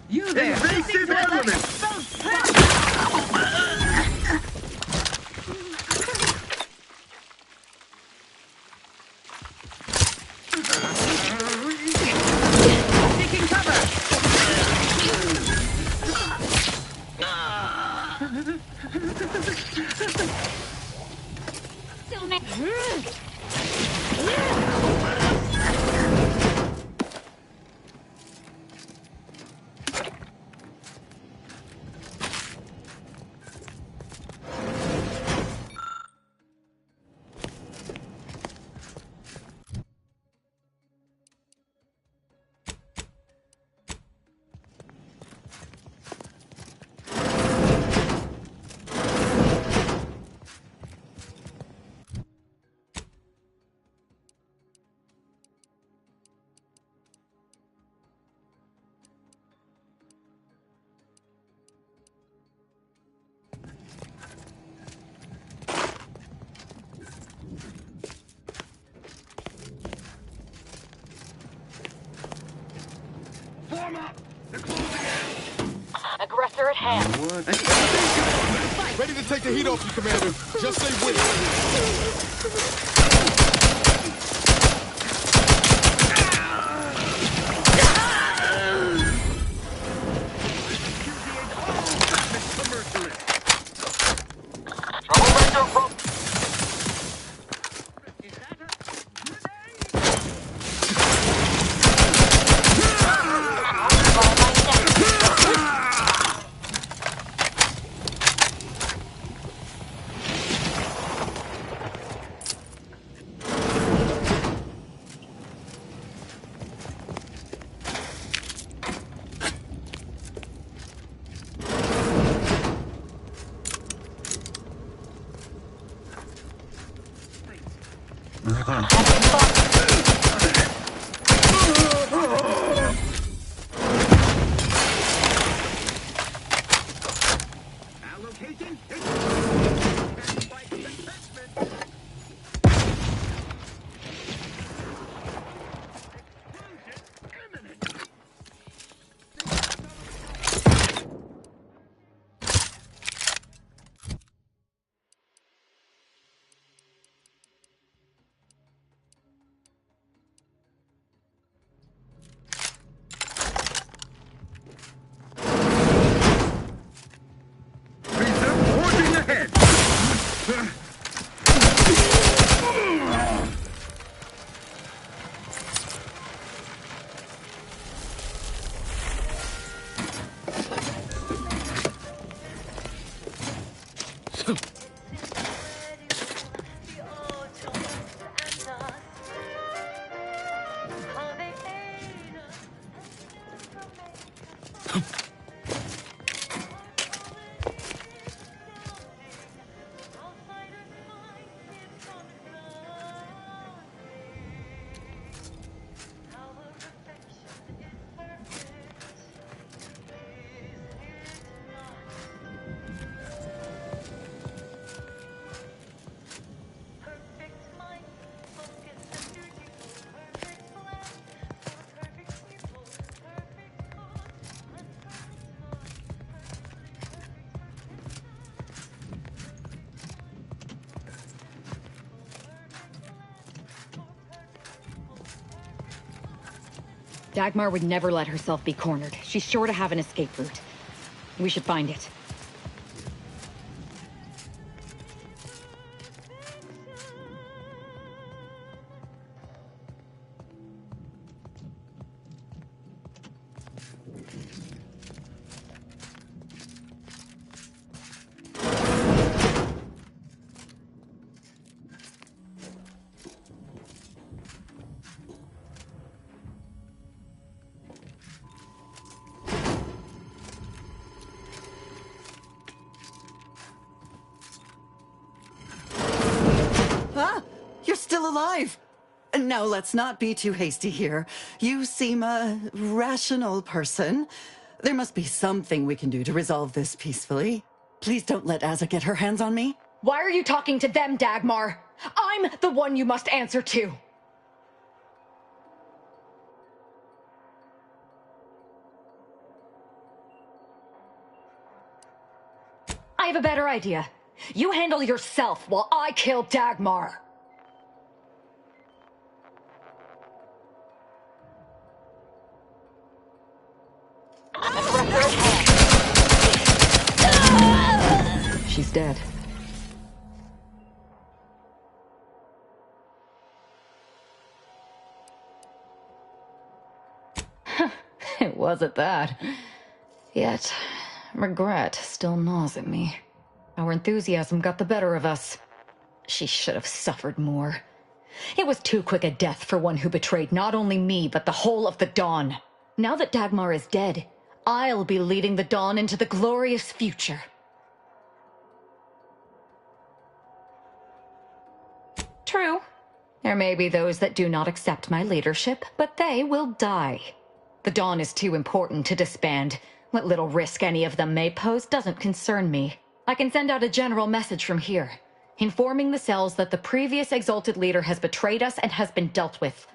You there! Invasive element! Taking cover! Form up! They're closing in! Aggressor at hand. Ready to take the heat off you, Commander. Just say when. Dagmar would never let herself be cornered. She's sure to have an escape route. We should find it. alive. Now, let's not be too hasty here. You seem a rational person. There must be something we can do to resolve this peacefully. Please don't let Azza get her hands on me. Why are you talking to them, Dagmar? I'm the one you must answer to. I have a better idea. You handle yourself while I kill Dagmar. She's dead. It wasn't that. Yet, regret still gnaws at me. Our enthusiasm got the better of us. She should have suffered more. It was too quick a death for one who betrayed not only me, but the whole of the Dawn. Now that Dagmar is dead, I'll be leading the Dawn into the glorious future. True. There may be those that do not accept my leadership, but they will die. The Dawn is too important to disband. What little risk any of them may pose doesn't concern me. I can send out a general message from here, informing the cells that the previous Exalted Leader has betrayed us and has been dealt with,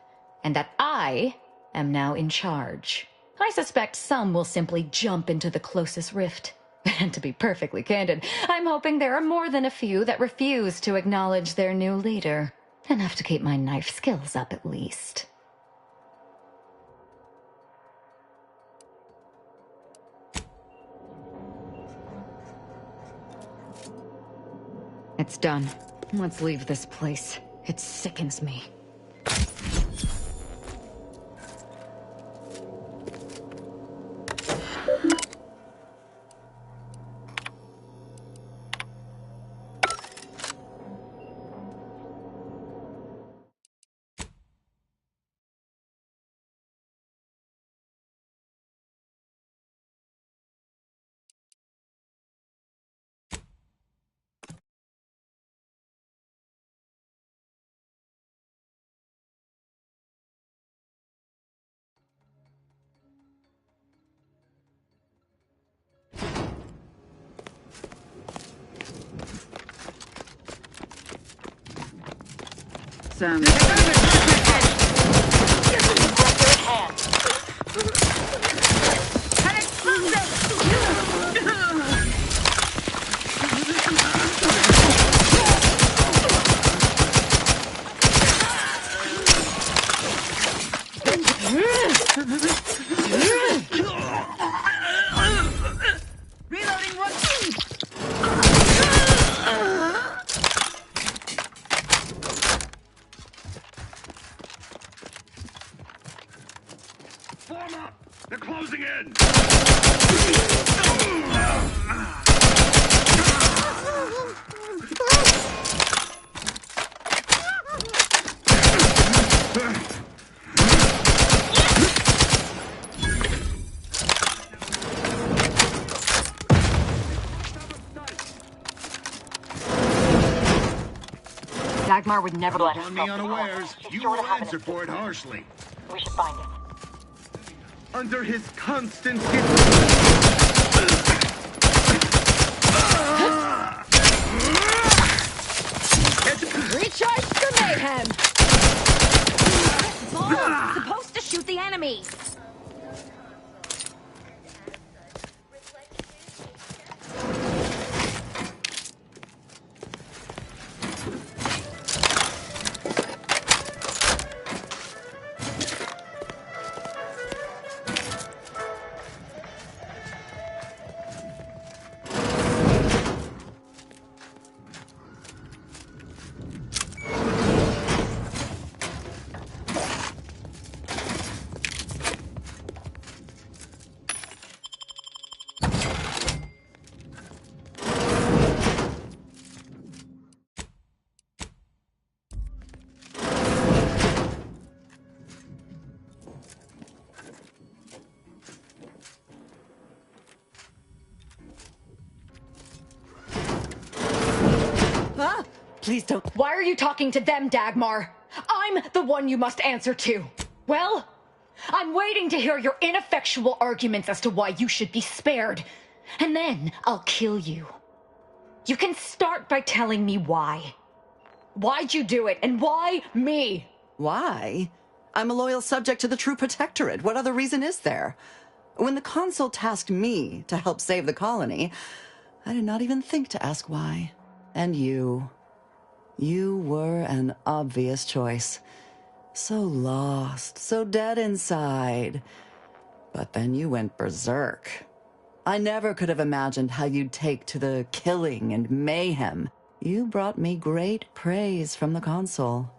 and that I am now in charge. I suspect some will simply jump into the closest rift. And to be perfectly candid, I'm hoping there are more than a few that refuse to acknowledge their new leader. Enough to keep my knife skills up, at least. It's done. Let's leave this place. It sickens me. Sam. Reloading one. Form up! They're closing in! Dagmar would never let us On me unawares. You will answer for it harshly. We should find it. Under his constant Recharge the mayhem! Ball! Supposed to shoot the enemy! Please don't. Why are you talking to them, Dagmar? I'm the one you must answer to. Well, I'm waiting to hear your ineffectual arguments as to why you should be spared. And then I'll kill you. You can start by telling me why. Why'd you do it, and why me? Why? I'm a loyal subject to the True Protectorate. What other reason is there? When the Consul tasked me to help save the colony, I did not even think to ask why. And you were an obvious choice. So lost, so dead inside. But then you went berserk. I never could have imagined how you'd take to the killing and mayhem. You brought me great praise from the Consul.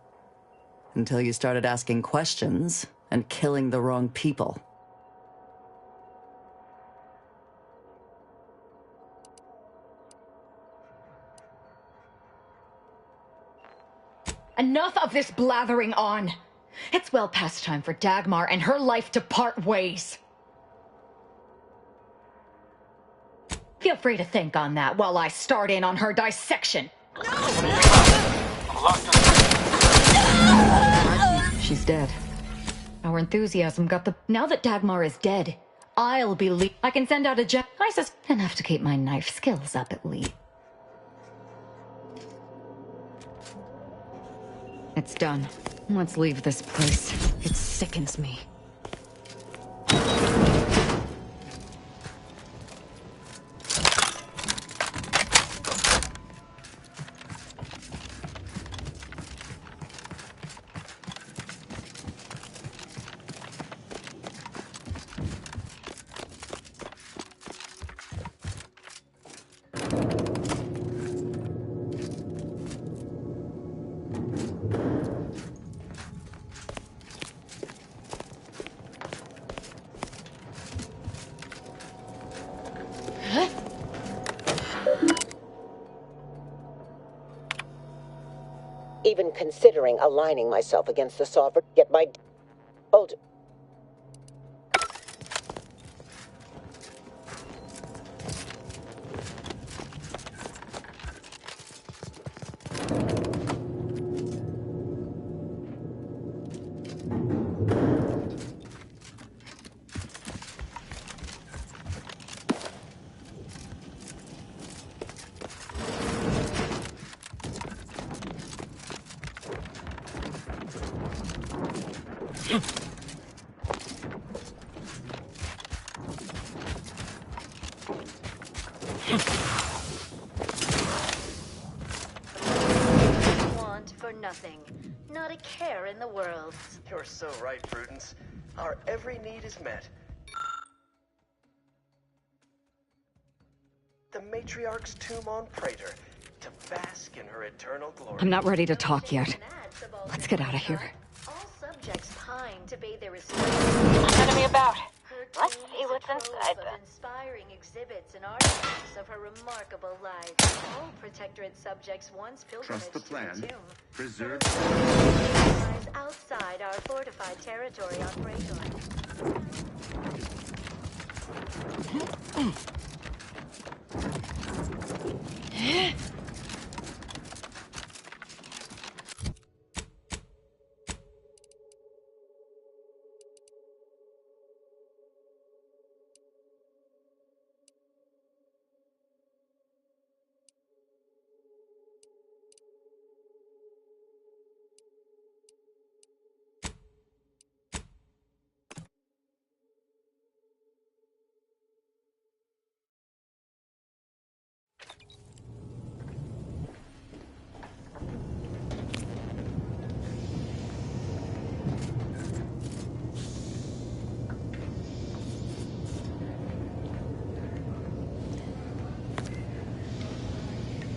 Until you started asking questions and killing the wrong people. Enough of this blathering on. It's well past time for Dagmar and her life to part ways. Feel free to think on that while I start in on her dissection. She's dead. Our enthusiasm got the... Now that Dagmar is dead, I'll be I can send out a jet... Enough to keep my knife skills up at least. It's done. Let's leave this place. It sickens me. Even considering aligning myself against the Sovereign, get my... Hold... Want for nothing. Not a care in the world. You're so right, Prudence. Our every need is met. The Matriarch's tomb on Praetor, to bask in her eternal glory. I'm not ready to talk yet. Let's get out of here. All subjects pine to bathe their Enemy about. Let's see what's inside them. Inspiring exhibits and artifacts of her remarkable life. All Protectorate subjects once pilgrimaged Trust the to plan. the tomb. Preserve. Lies outside our fortified territory on Praetor.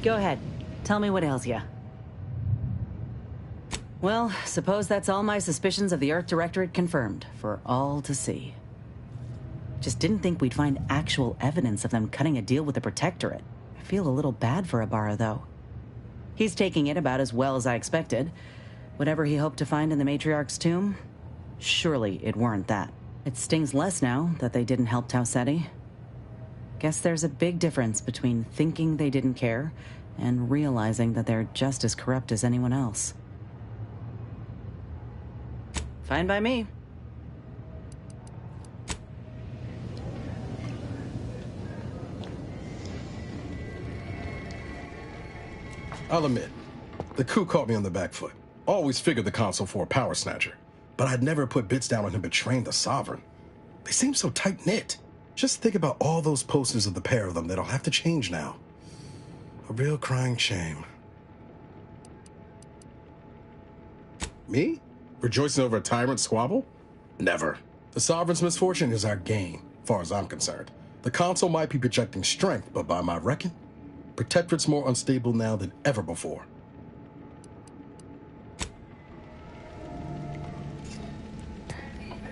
Go ahead. Tell me what ails ya. Well, suppose that's all my suspicions of the Earth Directorate confirmed, for all to see. Just didn't think we'd find actual evidence of them cutting a deal with the Protectorate. I feel a little bad for Ibarra, though. He's taking it about as well as I expected. Whatever he hoped to find in the Matriarch's tomb, surely it weren't that. It stings less now that they didn't help Tau Ceti. Guess there's a big difference between thinking they didn't care and realizing that they're just as corrupt as anyone else. Fine by me. I'll admit, the coup caught me on the back foot. Always figured the console for a power snatcher, but I'd never put bits down on him betraying the Sovereign. They seem so tight-knit. Just think about all those posters of the pair of them that'll have to change now. A real crying shame. Me? Rejoicing over a tyrant squabble? Never. The Sovereign's misfortune is our gain, far as I'm concerned. The console might be projecting strength, but by my reckon, Protectorate's more unstable now than ever before.